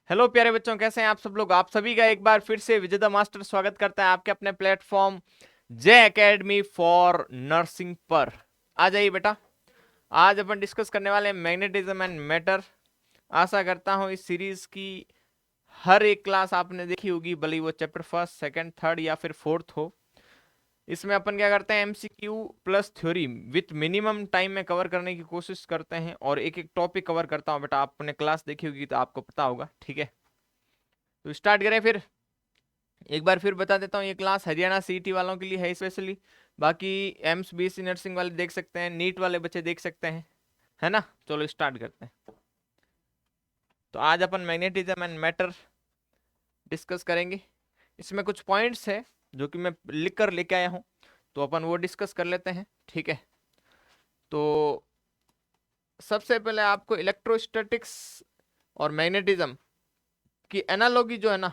Hello प्यारे बच्चों, कैसे हैं आप सब लोग। आप सभी का एक बार फिर से विजय द मास्टर स्वागत करता है आपके अपने प्लेटफॉर्म जय एकेडमी फॉर नर्सिंग पर। आ जाइए बेटा। आज अपन डिस्कस करने वाले हैं मैग्नेटिज्म एंड मैटर। आशा करता हूं इस सीरीज की हर एक क्लास आपने देखी होगी, भले ही वो चैप्टर फर्स्ट सेकंड थर्ड या फिर फोर्थ हो। इसमें अपन क्या करते हैं, MCQ plus theory with minimum time में कवर करने की कोशिश करते हैं और एक एक टॉपिक कवर करता हूं। बेटा आपने क्लास देखी होगी तो आपको पता होगा, ठीक है। तो स्टार्ट करें फिर। एक बार फिर बता देता हूँ, ये क्लास हरियाणा सीईटी वालों के लिए है स्पेशली। बाकी एम्स बीएससी नर्सिंग वाले देख सकते हैं, नीट वाले बच्चे देख सकते हैं, है ना। चलो स्टार्ट करते हैं। तो आज अपन मैग्नेटिज्म एंड मैटर डिस्कस करेंगे। इसमें कुछ पॉइंट्स है जो कि मैं लिख कर लेके आया हूँ, तो अपन वो डिस्कस कर लेते हैं, ठीक है। तो सबसे पहले आपको इलेक्ट्रोस्टैटिक्स और मैग्नेटिज्म की एनालॉजी जो है ना,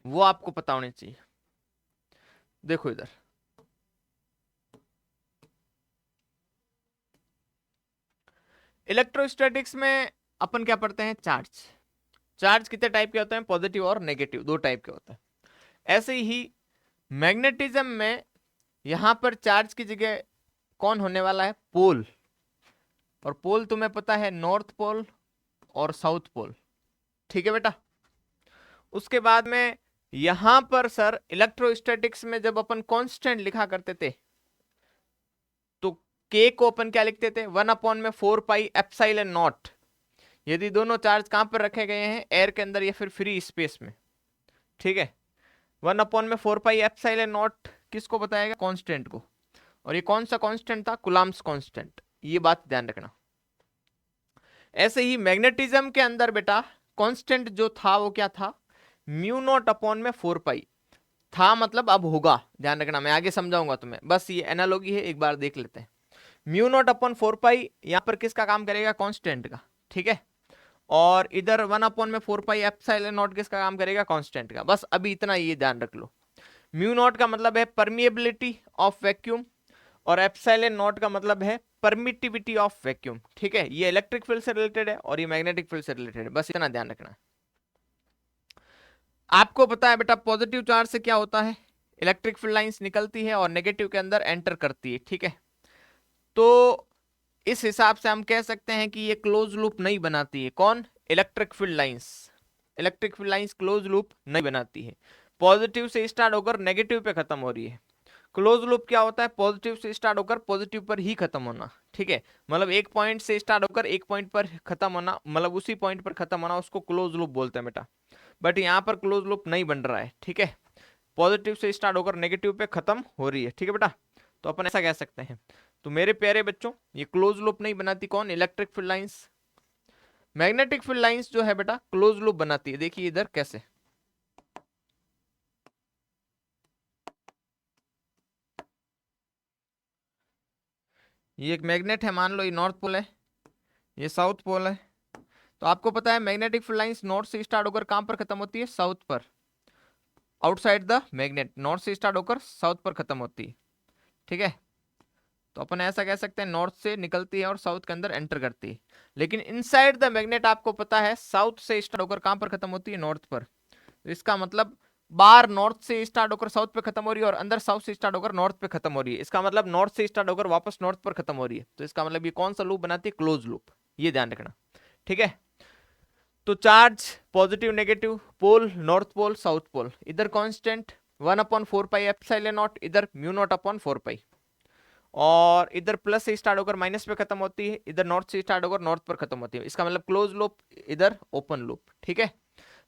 वो आपको पता होनी चाहिए। देखो इधर, इलेक्ट्रोस्टैटिक्स में अपन क्या पढ़ते हैं, चार्ज। चार्ज कितने टाइप के होते हैं, पॉजिटिव और नेगेटिव, दो टाइप के होते हैं। ऐसे ही मैग्नेटिज्म में यहां पर चार्ज की जगह कौन होने वाला है, पोल। और पोल तुम्हें पता है, नॉर्थ पोल और साउथ पोल, ठीक है बेटा। उसके बाद में यहां पर सर इलेक्ट्रोस्टैटिक्स में जब अपन कांस्टेंट लिखा करते थे तो के को अपन क्या लिखते थे, 1/4 पाई एप्सिलॉन नॉट। यदि दोनों चार्ज कहां पर रखे गए हैं, एयर के अंदर या फिर फ्री स्पेस में, ठीक है। 1/4 पाई एप्सिलॉन नॉट किसको बताएगा, कांस्टेंट को। और ये कौन सा कांस्टेंट था, कुलाम्स कांस्टेंट, ये बात ध्यान रखना। ऐसे ही मैग्नेटिज्म के अंदर बेटा कांस्टेंट जो था वो क्या था, म्यू0/4 पाई था, मतलब अब होगा, ध्यान रखना, मैं आगे समझाऊंगा तुम्हें, बस ये एनालॉजी है, एक बार देख लेते हैं। म्यू0/4 पाई यहां पर किसका काम करेगा, कांस्टेंट का, ठीक है। और इधर 1/4 पाई एप्सिलॉन नॉट किसका काम करेगा, कांस्टेंट का। बस अभी इतना ये ध्यान रख लो। म्यू नॉट का मतलब है परमिएबिलिटी ऑफ वैक्यूम, और एप्सिलॉन नॉट का मतलब है परमिटिविटी ऑफ वैक्यूम, ठीक है। ये इलेक्ट्रिक फील्ड से रिलेटेड है और ये मैग्नेटिक फील्ड से रिलेटेड है, बस इतना ध्यान रखना है। आपको पता है बेटा, पॉजिटिव चार्ज से क्या होता है, इलेक्ट्रिक फील्ड लाइंस निकलती है और नेगेटिव के अंदर एंटर करती है, ठीक है। तो इस हिसाब से हम कह सकते हैं कि ये क्लोज लूप नहीं बनाती है, कौन, electric field lines. Electric field lines close loop नहीं बनाती है, पॉजिटिव से स्टार्ट होकर नेगेटिव पे खत्म हो रही है। क्लोज लूप क्या होता है, पॉजिटिव से स्टार्ट होकर पॉजिटिव पर ही खत्म होना, ठीक है। मतलब एक पॉइंट से स्टार्ट होकर एक पॉइंट पर खत्म होना, मतलब उसी पॉइंट पर खत्म होना, उसको क्लोज लूप बोलते हैं बेटा। बट यहाँ पर क्लोज लूप नहीं बन रहा है, ठीक है। पॉजिटिव से स्टार्ट होकर नेगेटिव पे खत्म हो रही है, ठीक है बेटा। तो अपन ऐसा कह सकते हैं। तो मेरे प्यारे बच्चों, ये क्लोज लूप नहीं बनाती, कौन, electric field lines. Magnetic field lines जो है बेटा क्लोज लूप बनाती है, देखिए इधर कैसे। ये एक मैग्नेट है, मान लो ये नॉर्थ पोल है, ये साउथ पोल है। तो आपको पता है मैग्नेटिक फील्ड लाइंस नॉर्थ से स्टार्ट होकर कहां पर खत्म होती है, साउथ पर। आउटसाइड द मैग्नेट, नॉर्थ से स्टार्ट होकर साउथ पर खत्म होती है, ठीक है। तो अपन ऐसा कह सकते हैं, नॉर्थ से निकलती है और साउथ के अंदर एंटर करती है। लेकिन इनसाइड द मैग्नेट आपको पता है साउथ से स्टार्ट होकर कहां पर खत्म होती है, नॉर्थ पर। तो इसका मतलब बाहर नॉर्थ से स्टार्ट होकर साउथ पे खत्म हो रही है और अंदर साउथ से स्टार्ट होकर नॉर्थ पे खत्म हो रही है। इसका मतलब नॉर्थ से स्टार्ट होकर वापस नॉर्थ पर खत्म हो रही है। तो इसका मतलब ये कौन सा लूप बनाती है, क्लोज लूप, ये ध्यान रखना, ठीक है। तो charge positive negative, pole north pole south pole, इधर कांस्टेंट 1/4 पाई एप्सिलॉन नॉट, इधर म्यू0/4 पाई। और इधर प्लस से स्टार्ट होकर माइनस पे खत्म होती है, इधर नॉर्थ से स्टार्ट होकर नॉर्थ पर खत्म होती है। इसका मतलब क्लोज लूप, इधर ओपन लूप, ठीक है।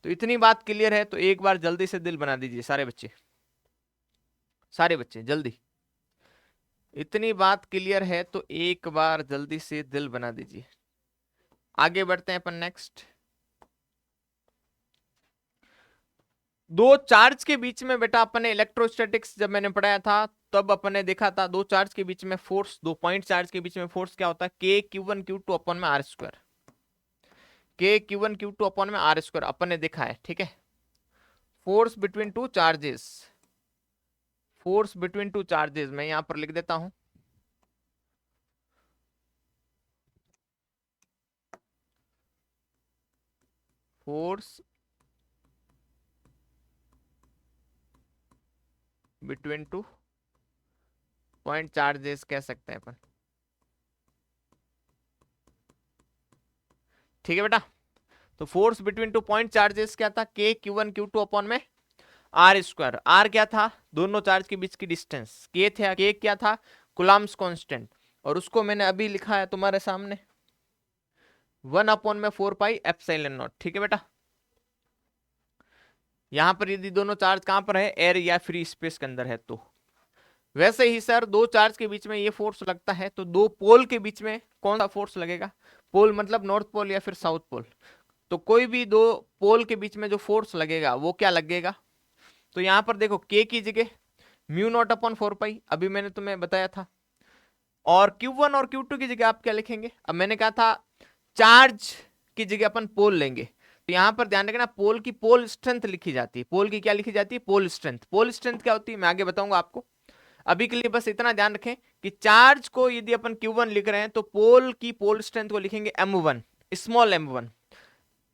तो इतनी बात क्लियर है, तो एक बार जल्दी से दिल बना दीजिए सारे बच्चे, सारे बच्चे जल्दी। इतनी बात क्लियर है तो एक बार जल्दी से दिल बना दीजिए। आगे बढ़ते हैं अपन नेक्स्ट। दो चार्ज के बीच में बेटा अपन ने इलेक्ट्रोस्टैटिक्स जब मैंने पढ़ाया था तब अपन ने देखा था, दो चार्ज के बीच में फोर्स, दो पॉइंट चार्ज के बीच में फोर्स क्या होता है, के Q1 Q2 अपन में आर स्क्वायर, के Q1 Q2 अपन में आर स्क्वायर अपन ने देखा है, ठीक है। Force between two charges, force between two charges मैं यहां पर लिख देता हूं। Force between two point charges कह सकते हैं अपन। ठीक है बेटा, तो force between two point charges क्या था, के Q1 Q2 अपॉन में आर स्क्वायर। आर क्या था, दोनों चार्ज के बीच की डिस्टेंस। के क्या था, कुलाम्स कांस्टेंट, और उसको मैंने अभी लिखा है तुम्हारे सामने 1/4πε0। ठीक है बेटा, यहां पर यदि दोनों चार्ज कहां पर है, एयर या फ्री स्पेस के अंदर है, तो वैसे ही सर दो चार्ज के बीच में ये फोर्स लगता है, तो दो पोल के बीच में कौन सा फोर्स लगेगा, पोल मतलब नॉर्थ पोल या फिर साउथ पोल, तो कोई भी दो पोल के बीच में जो फोर्स लगेगा वो क्या लगेगा। तो यहां पर देखो के की जगह μ0/4π अभी मैंने तुम्हें बताया था, और Q1 और Q2 की जगह आप क्या लिखेंगे, अब मैंने कहा था चार्ज की जगह अपन पोल लेंगे, तो यहां पर ध्यान रखना पोल की पोल स्ट्रेंथ लिखी जाती है। पोल की क्या लिखी जाती है, पोल स्ट्रेंथ। पोल स्ट्रेंथ क्या होती है मैं आगे बताऊंगा आपको, अभी के लिए बस इतना ध्यान रखें कि चार्ज को यदि अपन Q1 लिख रहे हैं तो पोल की पोल स्ट्रेंथ को लिखेंगे m1, स्मॉल m1।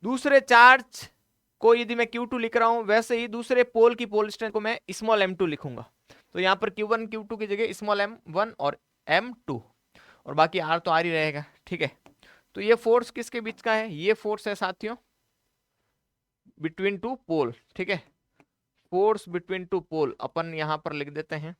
दूसरे चार्ज को यदि मैं Q2 लिख रहा हूं, वैसे ही दूसरे पोल की पोल स्ट्रेंथ को मैं स्मॉल m2 लिखूंगा। तो यहां पर Q1 Q2 की जगह स्मॉल m1 और m2, और बाकी r तो r ही रहेगा। ठीक है, तो ये फोर्स किसके बीच का है, ये फोर्स है साथियों बिटवीन टू पोल। ठीक है, फोर्स बिटवीन टू पोल अपन यहां पर लिख देते हैं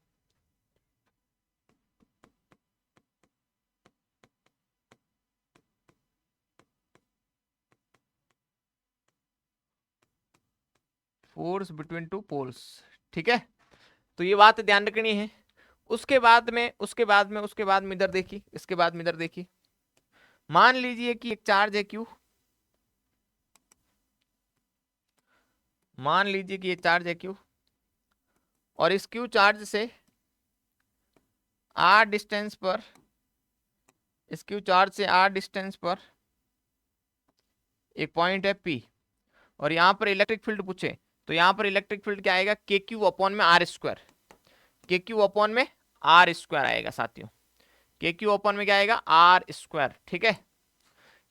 फोर्स बिटवीन टू पोल्स। ठीक है, तो ये बात ध्यान रखनी है। उसके बाद में इधर देखिए, इसके बाद में इधर देखिए, मान लीजिए कि एक चार्ज है Q, मान लीजिए कि ये चार्ज है Q, और इस Q चार्ज से R डिस्टेंस पर, इस Q चार्ज से R डिस्टेंस पर एक पॉइंट है P, और यहां पर इलेक्ट्रिक फील्ड पूछे, तो यहां पर इलेक्ट्रिक फील्ड क्या आएगा, KQ अपॉन में R स्क्वायर, KQ अपॉन में R स्क्वायर आएगा साथियों, KQ अपॉन में क्या आएगा, R स्क्वायर। ठीक है,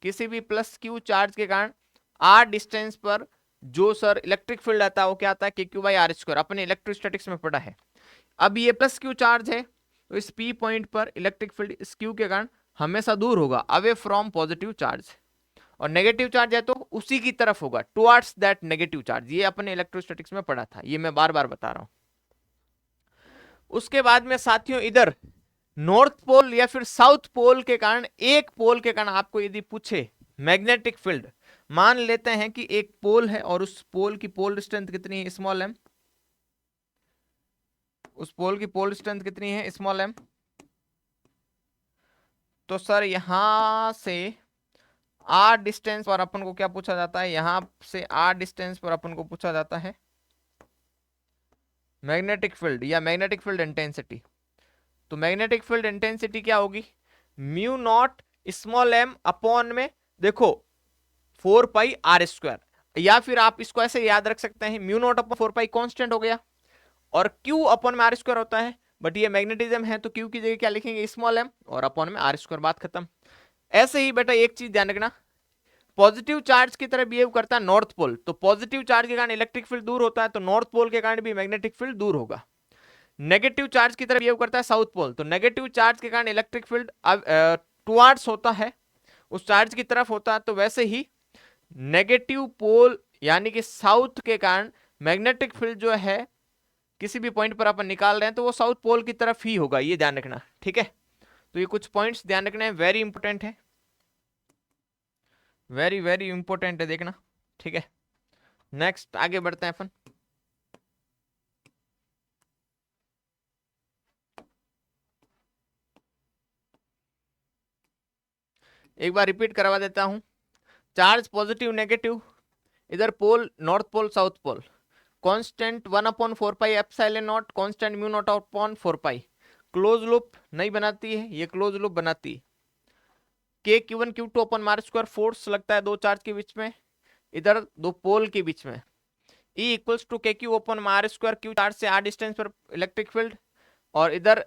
किसी भी प्लस Q चार्ज के कारण R डिस्टेंस पर जो सर इलेक्ट्रिक फील्ड आता है वो क्या आता है, KQ/R², अपने इलेक्ट्रोस्टैटिक्स में पढ़ा है। अब ये प्लस Q चार्ज है, तो इस P पॉइंट पर इलेक्ट्रिक फील्ड इस Q के कारण हमेशा दूर होगा, अवे फ्रॉम पॉजिटिव चार्ज, और नेगेटिव चार्ज है तो उसी की तरफ होगा, टुवर्ड्स दैट नेगेटिव चार्ज। ये अपने इलेक्ट्रोस्टैटिक्स में पढ़ा था, ये मैं बार बार बता रहा हूं। उसके बाद में साथियों इधर नॉर्थ पोल या फिर साउथ पोल के कारण, एक पोल के कारण आपको यदि पूछे मैग्नेटिक फील्ड, मान लेते हैं कि एक पोल है और उस पोल की पोल स्ट्रेंथ कितनी है, स्मॉल m, उस पोल की पोल स्ट्रेंथ कितनी है, स्मॉल m, तो सर यहां से r डिस्टेंस पर अपन को क्या पूछा जाता है, यहां से r डिस्टेंस पर अपन को पूछा जाता है मैग्नेटिक फील्ड या मैग्नेटिक फील्ड इंटेंसिटी। तो मैग्नेटिक फील्ड इंटेंसिटी क्या होगी, μ0 स्मॉल m अपॉन में देखो 4πr², या फिर आप इसको ऐसे याद रख सकते हैं μ0 अपॉन 4π कांस्टेंट हो गया, और Q अपॉन में r² होता है, बट ये मैग्नेटिज्म है तो Q की जगह क्या लिखेंगे, स्मॉल m, और अपॉन में r², बात खत्म। ऐसे ही बेटा एक चीज ध्यान रखना, पॉजिटिव चार्ज की तरह बिहेव करता है नॉर्थ पोल, तो पॉजिटिव चार्ज के कारण इलेक्ट्रिक फील्ड दूर होता है, तो नॉर्थ पोल के कारण भी मैग्नेटिक फील्ड दूर होगा। नेगेटिव चार्ज की तरह बिहेव करता है साउथ पोल, तो नेगेटिव चार्ज के कारण इलेक्ट्रिक फील्ड टुवर्ड्स होता है, उस चार्ज की तरफ होता है, तो वैसे ही नेगेटिव पोल यानी कि साउथ के कारण मैग्नेटिक फील्ड जो है किसी भी पॉइंट पर अपन निकाल रहे हैं तो वो साउथ पोल की तरफ ही होगा, ये ध्यान रखना। ठीक है, तो ये कुछ पॉइंट्स ध्यान रखना है, वेरी इंपॉर्टेंट है, वेरी वेरी इंपॉर्टेंट है, देखना। ठीक है, नेक्स्ट आगे बढ़ते हैं अपन। एक बार रिपीट करवा देता हूं, चार्ज पॉजिटिव नेगेटिव, इधर pole north pole south pole, constant 1/4πε0, constant μ0/4π, close loop नहीं बनाती है, ये क्लोज लूप बनाती है। के Q1 Q2 upon r², force लगता है दो चार्ज के बीच में, इधर दो पोल के बीच में, E equals to KQ upon r², Q charge से r डिस्टेंस पर इलेक्ट्रिक फील्ड, और इधर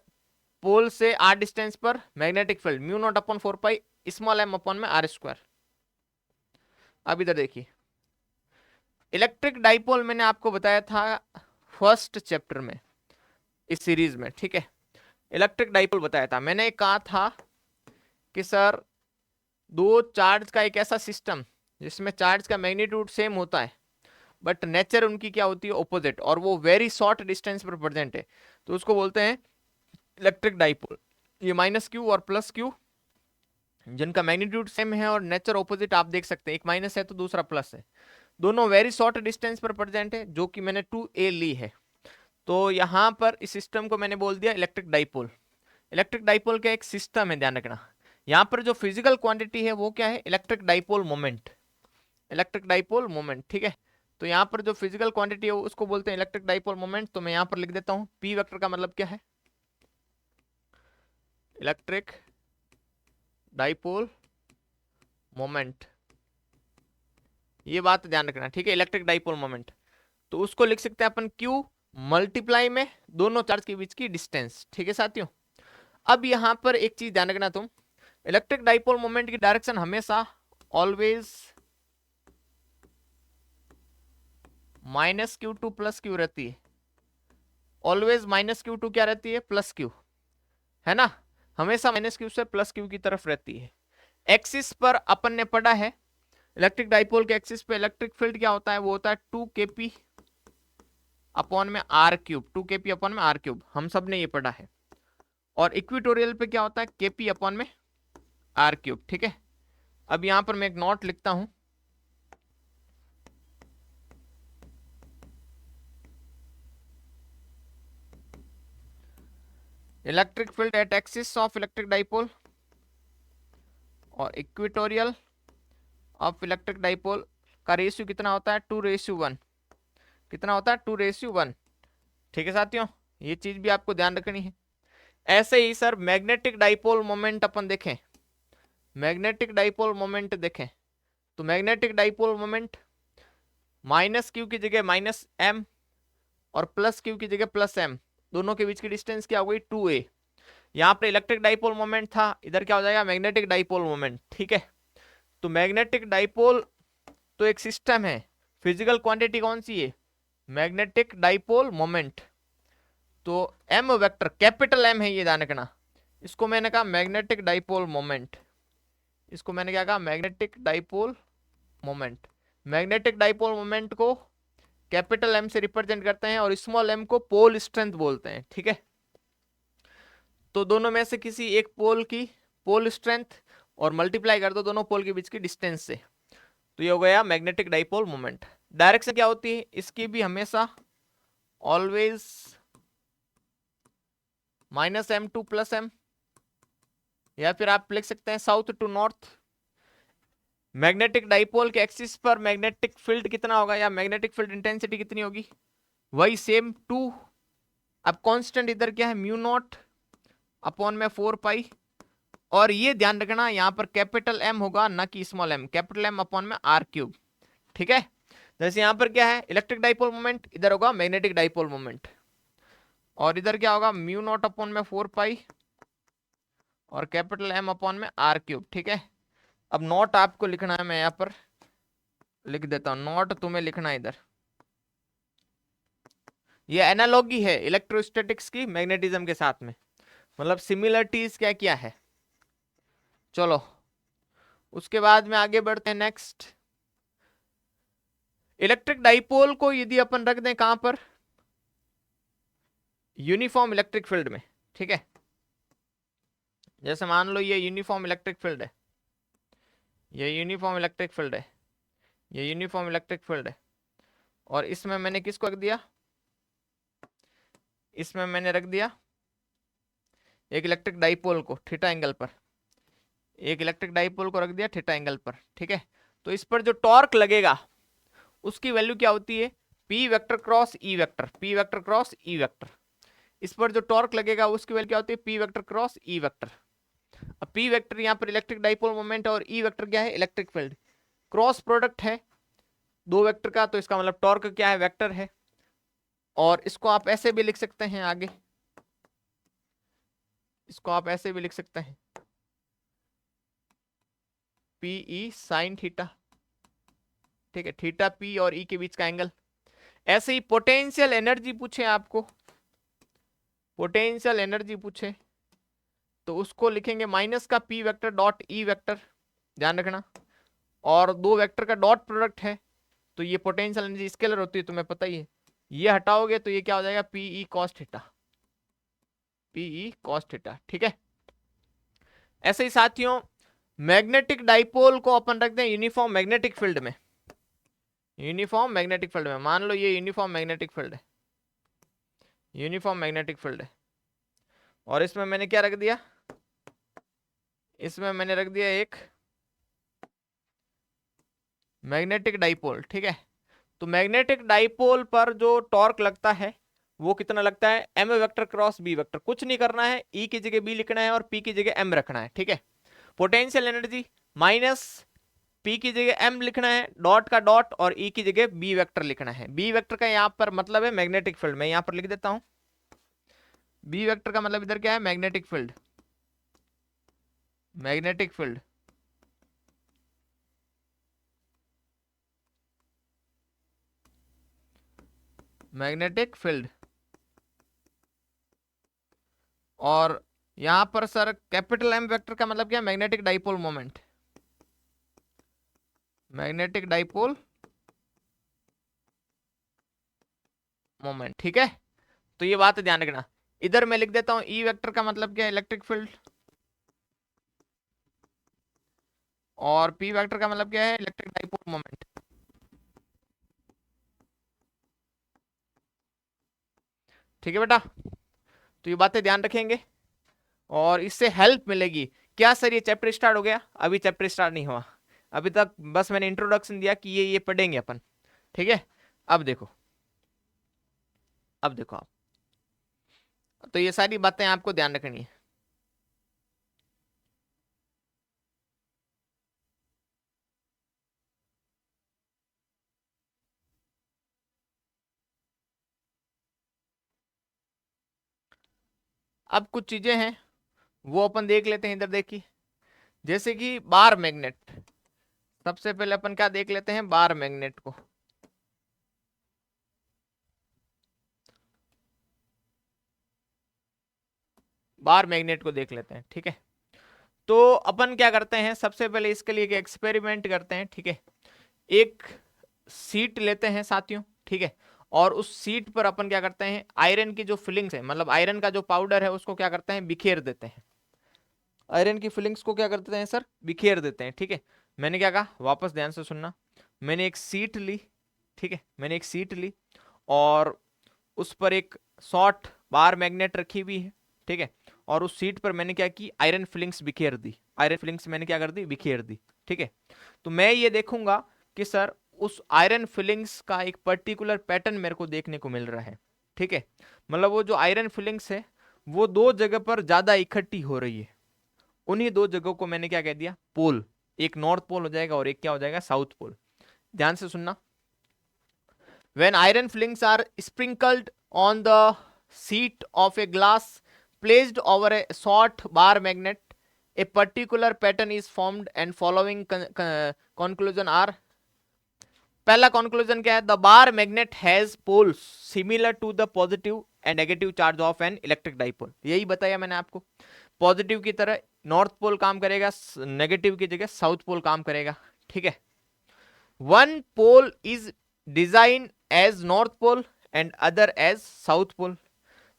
पोल से r डिस्टेंस पर magnetic field μ0/4π small m upon में r²। अब इधर देखिए, इलेक्ट्रिक डाइपोल मैंने आपको बताया था फर्स्ट चैप्टर में इस सीरीज में, ठीक है। इलेक्ट्रिक डाइपोल बताया था मैंने, कहा था कि सर दो चार्ज का एक ऐसा सिस्टम जिसमें चार्ज का मैग्नीट्यूड सेम होता है बट नेचर उनकी क्या होती है, ऑपोजिट, और वो वेरी शॉर्ट डिस्टेंस पर प्रेजेंट है, तो उसको बोलते हैं इलेक्ट्रिक डाइपोल। ये माइनस क्यू और प्लस क्यू जिनका मैग्नीट्यूड सेम है और नेचर ऑपोजिट, आप देख सकते हैं एक माइनस है तो दूसरा प्लस है, दोनों वेरी शॉर्ट डिस्टेंस पर प्रेजेंट है, जो कि मैंने 2a ली है। तो यहां पर इस सिस्टम को मैंने बोल दिया इलेक्ट्रिक डाइपोल। इलेक्ट्रिक डाइपोल का एक सिस्टम है, ध्यान रखना। यहाँ पर जो फिजिकल क्वांटिटी है वो क्या है, electric dipole moment, electric dipole moment, ठीक है। तो यहाँ पर जो फिजिकल क्वांटिटी है उसको बोलते हैं इलेक्ट्रिक डाइपोल मोमेंट। तो मैं यहाँ पर लिख देता हूँ पी वेक्टर का मतलब क्या है, इलेक्ट्रिक डाइपोल मोमेंट, ये बात ध्यान रखना, ठीक है। इलेक्ट्रिक डाइपोल मोमेंट तो उसको लिख सकते हैं अपन क्यू मल्टीप्लाई में दोनों चार्ज के बीच की डिस्टेंस, ठीक है साथियों। अब यहां पर एक चीज ध्यान रखना तुम, इलेक्ट्रिक डाइपोल मोमेंट की डायरेक्शन हमेशा always minus Q two plus Q रहती है, ऑलवेज माइनस क्यू टू क्या रहती है, प्लस क्यू, है ना, हमेशा माइनस क्यू से प्लस क्यू की तरफ रहती है। एक्सिस पर अपन ने पढ़ा है इलेक्ट्रिक डाइपोल के एक्सिस पे इलेक्ट्रिक फील्ड क्या होता है, वो होता है 2kp अपॉन में आर क्यूब, 2kp अपॉन में आर क्यूब, हम सब ने ये पढ़ा है। और इक्विटोरियल पे क्या होता है, kp अपॉन में आर क्यूब, ठीक है। अब यहां पर मैं एक नोट लिखता हूं, electric field at axis of electric dipole और इक्विटोरियल ऑफ इलेक्ट्रिक डाइपोल का रेशियो कितना होता है, 2:1, कितना होता है, 2:1, ठीक है साथियों। ये चीज भी आपको ध्यान रखनी है। ऐसे ही सर मैग्नेटिक डाइपोल मोमेंट अपन देखें, मैग्नेटिक डाइपोल मोमेंट देखें तो magnetic dipole moment minus Q की जगह माइनस एम और प्लस क्यू की जगह प्लस एम, दोनों के बीच की डिस्टेंस क्या हो गई, 2a। यहाँ पर इलेक्ट्रिक डाइपोल मोमेंट था, इधर क्या हो जाएगा, मैग्नेटिक डाइपोल मोमेंट, ठीक है। तो मैग्नेटिक डाइपोल तो एक सिस्टम है, फिजिकल क्वांटिटी कौन सी है, मैग्नेटिक डाइपोल मोमेंट। तो एम वेक्टर कैपिटल एम है, ये ध्यान रखना, इसको मैंने कहा मैग्नेटिक डाइपोल मोमेंट, इसको मैंने क्या कहा, magnetic dipole moment. Magnetic dipole moment को कैपिटल एम से रिप्रेजेंट करते हैं और स्मॉल एम को पोल स्ट्रेंथ बोलते हैं, ठीक है। तो दोनों में से किसी एक पोल की पोल स्ट्रेंथ और मल्टीप्लाई कर दो दोनों पोल के बीच की डिस्टेंस से, तो ये हो गया मैग्नेटिक डाइपोल मोमेंट। डायरेक्शन क्या होती है इसकी भी, हमेशा always minus M to plus M, या फिर आप लिख सकते हैं south to north. Magnetic dipole के एक्सिस पर मैग्नेटिक फील्ड कितना होगा या मैग्नेटिक फील्ड इंटेंसिटी कितनी होगी, वही सेम 2, अब कांस्टेंट इधर क्या है, म्यू नॉट अपॉन में 4 पाई, और ये ध्यान रखना यहां पर कैपिटल एम होगा ना कि small M, capital M upon में आर क्यूब, ठीक है। जैसे यहां पर क्या है इलेक्ट्रिक डाइपोल मोमेंट, इधर होगा मैग्नेटिक डाइपोल मोमेंट, और इधर क्या होगा म्यू नॉट अपॉन में 4 पाई और कैपिटल एम अपॉन में आर क्यूब, ठीक है। अब नॉट आपको लिखना है, मैं यहाँ पर लिख देता हूं, नॉट तुम्हें लिखना है इधर। ये एनालॉगी है इलेक्ट्रोस्टैटिक्स की मैग्नेटिज्म के साथ में, मतलब सिमिलरिटीज क्या क्या है। चलो उसके बाद में आगे बढ़ते हैं नेक्स्ट। इलेक्ट्रिक डाइपोल को यदि अपन रख दें कहां पर, यूनिफॉर्म इलेक्ट्रिक फील्ड में, ठीक है। जैसे मान लो ये यूनिफॉर्म इलेक्ट्रिक फील्ड है, ये यूनिफॉर्म इलेक्ट्रिक फील्ड है, ये यूनिफॉर्म इलेक्ट्रिक फील्ड है, और इसमें मैंने किसको रख दिया, इसमें मैंने रख दिया एक इलेक्ट्रिक डाइपोल को थीटा एंगल पर, एक इलेक्ट्रिक डाइपोल को रख दिया थीटा एंगल पर, ठीक है। तो इस पर जो टॉर्क लगेगा उसकी वैल्यू क्या होती है, P vector cross E vector, P vector cross E vector. इस पर जो टॉर्क लगेगा उसकी वैल्यू क्या होती है, P vector cross E vector. अब पी वेक्टर यहाँ पर इलेक्ट्रिक डाइपोल मोमेंट और ई वेक्टर क्या है, इलेक्ट्रिक फील्ड, क्रॉस प्रोडक्ट है दो वेक्टर का, तो इसका मतलब टॉर्क क्या है, वेक्टर है। और इसको आप ऐसे भी लिख सकते हैं आगे, इसको आप ऐसे भी लिख सकते हैं पीई साइन थीटा, ठीक है, थीटा पी और ई के बीच का एंगल। ऐसे ही पोटेंशियल एनर्जी पूछे आपको, पोटेंशियल एनर्जी पूछे तो उसको लिखेंगे माइनस का P vector dot E vector, ध्यान रखना। और दो वेक्टर का डॉट प्रोडक्ट है तो ये पोटेंशियल एनर्जी स्केलर होती है, तुम्हें पता ही है। ये हटाओगे तो ये क्या हो जाएगा, PE cos theta, PE cos theta, ठीक है। ऐसे ही साथियों मैग्नेटिक डाइपोल को अपन रखते हैं यूनिफॉर्म मैग्नेटिक फील्ड में, यूनिफॉर्म मैग्नेटिक फील्ड में। मान लो ये यूनिफॉर्म मैग्नेटिक फील्ड है, यूनिफॉर्म मैग्नेटिक फील्ड है, और इसमें मैंने क्या रख दिया, इसमें मैंने रख दिया एक मैग्नेटिक डाइपोल, ठीक है। तो मैग्नेटिक डाइपोल पर जो टॉर्क लगता है वो कितना लगता है, M vector cross B vector. कुछ नहीं करना है, ई की जगह बी लिखना है और पी की जगह एम रखना है, ठीक है। पोटेंशियल एनर्जी माइनस पी की जगह एम लिखना है, डॉट का डॉट, और ई की जगह बी वेक्टर लिखना है। बी वेक्टर का यहाँ पर मतलब है मैग्नेटिक फील्ड, मैं यहाँ पर लिख देता हूं। बी वेक्टर का मतलब इधर क्या है, magnetic field, magnetic field. Magnetic field. और यहां पर सर कैपिटल एम वेक्टर का मतलब क्या, magnetic dipole moment, magnetic dipole moment, ठीक है। तो ये बात ध्यान रखना। इधर मैं लिख देता हूं ई वेक्टर का मतलब क्या है, इलेक्ट्रिक फील्ड, और पी वेक्टर का मतलब क्या है, इलेक्ट्रिक डाइपोल मोमेंट। ठीक है बेटा, तो ये बातें ध्यान रखेंगे और इससे हेल्प मिलेगी। क्या सर ये चैप्टर स्टार्ट हो गया, अभी चैप्टर स्टार्ट नहीं हुआ, अभी तक बस मैंने इंट्रोडक्शन दिया कि ये पढ़ेंगे अपन, ठीक है। अब देखो, अब देखो आप, तो ये सारी बातें आपको ध्यान रखनी है। अब कुछ चीजें हैं वो अपन देख लेते हैं, इधर देखिए। जैसे कि बार मैग्नेट, सबसे पहले अपन क्या देख लेते हैं, बार मैग्नेट को। बार मैग्नेट को देख लेते हैं, ठीक है। तो अपन क्या करते हैं, सबसे पहले इसके लिए एक एक्सपेरिमेंट करते हैं, ठीक है। एक सीट लेते हैं साथियों, ठीक है। और उस सीट पर अपन क्या करते हैं, आयरन की जो फिलिंग्स है, मतलब आयरन का जो पाउडर है उसको क्या करते हैं, बिखेर देते हैं। आयरन की फिलिंग्स को क्या करते हैं सर, बिखेर देते हैं, ठीक है। मैंने क्या कहा, वापस ध्यान से सुनना। मैंने एक सीट ली, ठीक है, मैंने एक सीट ली और उस पर एक शॉर्ट बार मैग्नेट रखी हुई है, ठीक है। और उस सीट पर मैंने क्या की, आयरन फिलिंग्स बिखेर दी, आयरन फिलिंग्स मैंने क्या कर दी, बिखेर दी, ठीक है। तो मैं ये देखूंगा कि सर उस आयरन फिलिंग्स का एक पर्टिकुलर पैटर्न मेरे को देखने को मिल रहा है, ठीक है। मतलब वो जो आयरन फिलिंग्स है वो दो जगह पर ज्यादा इकट्ठी हो रही है। उन्हीं दो जगहों को मैंने क्या कह दिया, पोल। एक नॉर्थ पोल हो जाएगा और एक क्या हो जाएगा, साउथ पोल। ध्यान से सुनना। When iron flings are sprinkled on the sheet of a glass placed over a short bar magnet, a particular pattern is formed and following conclusion are. पहला conclusion क्या है, the bar magnet has poles similar to the positive and negative charge of an electric dipole. यही बताया मैंने आपको, positive की तरह north pole काम करेगा, नेगेटिव की जगह साउथ पोल काम करेगा, ठीक है। One pole is design as north pole and other as south pole.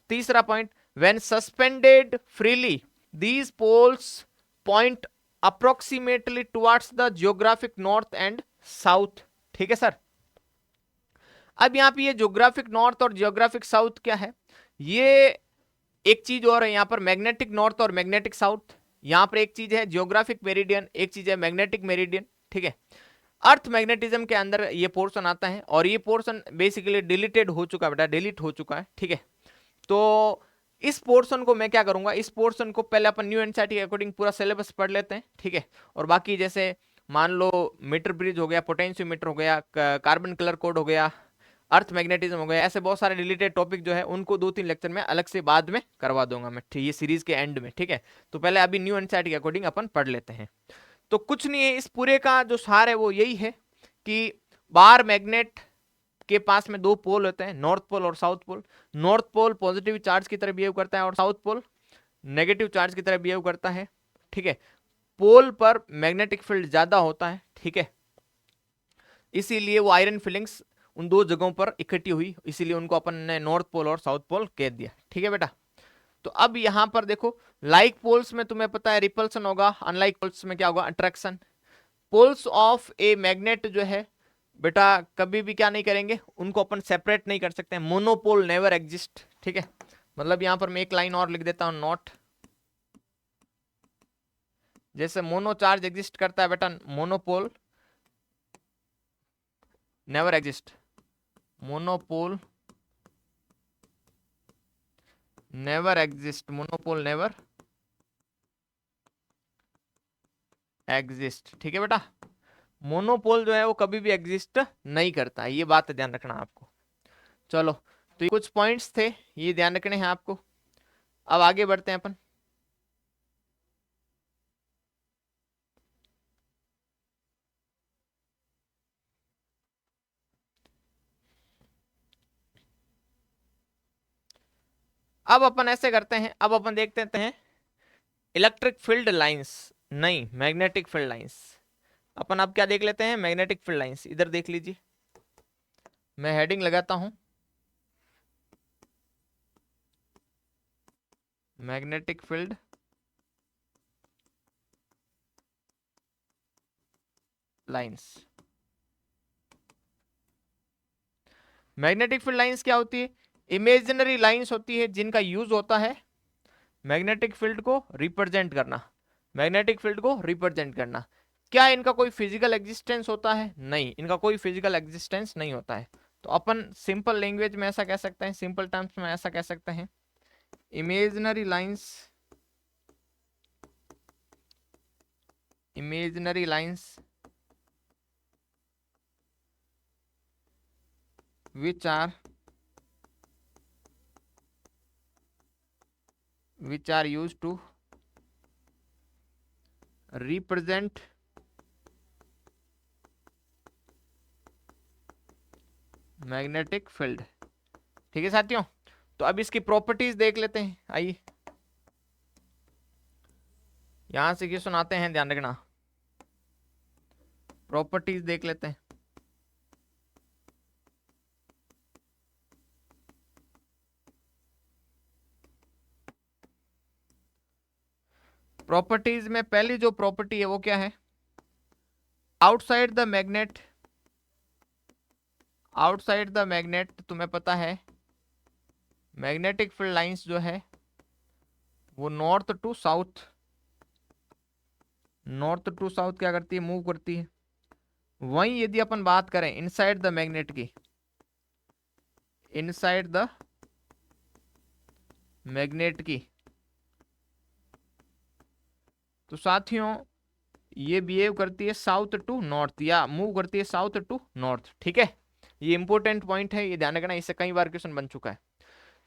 तीसरा point, when suspended freely these poles point approximately towards the geographic north and south, ठीक है सर। अब यहां पे ये जियोग्राफिक नॉर्थ और जियोग्राफिक साउथ क्या है, ये एक चीज और है, यहां पर मैग्नेटिक नॉर्थ और मैग्नेटिक साउथ। यहां पर एक चीज है जियोग्राफिक मेरिडियन, एक चीज है मैग्नेटिक मेरिडियन, ठीक है। अर्थ मैग्नेटिज्म के अंदर ये पोर्शन आता है और ये पोर्शन बेसिकली डिलीटेड हो चुका है बेटा, डिलीट हो चुका है, ठीक है। तो इस पोर्शन को मैं क्या करूंगा, इस पोर्शन को पहले अपन न्यू एनसीईआरटी के अकॉर्डिंग पूरा सिलेबस पढ़ लेते हैं, ठीक है। और बाकी जैसे मान लो मीटर ब्रिज हो गया, पोटेंशियोमीटर हो गया, कार्बन कलर कोड हो गया, अर्थ मैग्नेटिज्म हो गया, ऐसे बहुत सारे रिलेटेड टॉपिक जो है उनको 2-3 लेक्चर में अलग से बाद में करवा दूंगा मैं, ये सीरीज के एंड में, ठीक है। तो पहले अभी न्यू एनसीईआरटी के अकॉर्डिंग अपन पढ़ लेते हैं। तो कुछ नहीं है, इस पूरे का जो सार है वो यही है कि बार मैग्नेट के पास में दो पोल होते हैं, नॉर्थ पोल और south pole. North pole positive charge की तरह बिहेव करता है और साउथ पोल नेगेटिव चार्ज की तरह बिहेव करता है, ठीक है। पोल पर मैग्नेटिक फील्ड ज्यादा होता है, ठीक है, इसीलिए वो आयरन फिलिंग्स उन दो जगहों पर इकट्ठी हुई, इसीलिए उनको अपन ने नॉर्थ पोल और साउथ पोल कह दिया, ठीक है बेटा। तो अब यहां पर देखो, लाइक पोल्स में तुम्हें पता है रिपल्सन होगा, अनलाइक पोल्स में क्या होगा, attraction. Poles of a magnet जो है बेटा कभी भी क्या नहीं करेंगे, उनको अपन सेपरेट नहीं कर सकते, मोनोपोल नेवर एग्जिस्ट, ठीक है। मतलब यहां पर मैं एक लाइन और लिख देता हूं, नॉट, जैसे मोनो चार्ज एग्जिस्ट करता है बेटा, monopole never exist, monopole never exist, monopole never exist, ठीक है बेटा। मोनोपोल जो है वो कभी भी एग्जिस्ट नहीं करता है, ये बात ध्यान रखना आपको। चलो, तो ये कुछ पॉइंट्स थे, ये ध्यान रखने हैं आपको। अब आगे बढ़ते हैं अपन। अब अपन ऐसे करते हैं, अब अपन देखते हैं इलेक्ट्रिक फील्ड लाइंस, नहीं मैग्नेटिक फील्ड लाइंस। अपन अब क्या देख लेते हैं, मैग्नेटिक फील्ड लाइंस। इधर देख लीजिए, मैं हेडिंग लगाता हूं, magnetic field lines. Magnetic field lines क्या होती है, इमेजिनरी लाइंस होती है जिनका यूज होता है मैग्नेटिक फील्ड को रिप्रेजेंट करना, मैग्नेटिक फील्ड को रिप्रेजेंट करना। क्या इनका कोई फिजिकल एग्जिस्टेंस होता है, नहीं, इनका कोई फिजिकल एग्जिस्टेंस नहीं होता है। तो अपन सिंपल लैंग्वेज में ऐसा कह सकते हैं, सिंपल टर्म्स में ऐसा कह सकते हैं, imaginary lines, imaginary lines which are used to represent magnetic field, ठीक है साथियों। तो अब इसकी प्रॉपर्टीज देख लेते हैं, आइए यहां से क्वेश्चन आते हैं, ध्यान रखना, प्रॉपर्टीज देख लेते हैं। प्रॉपर्टीज में पहली जो प्रॉपर्टी है वो क्या है, outside the magnet, outside the magnet तुम्हें पता है मैग्नेटिक फील्ड लाइंस जो है वो north to south, north to south क्या करती है, मूव करती है। वहीं यदि अपन बात करें इनसाइड द मैग्नेट की, इनसाइड द मैग्नेट की, तो साथियों ये बिहेव करती है साउथ टू नॉर्थ, या मूव करती है साउथ टू नॉर्थ, ठीक है। ये इंपॉर्टेंट पॉइंट है, ये ध्यान रखना, इससे कई बार क्वेश्चन बन चुका है।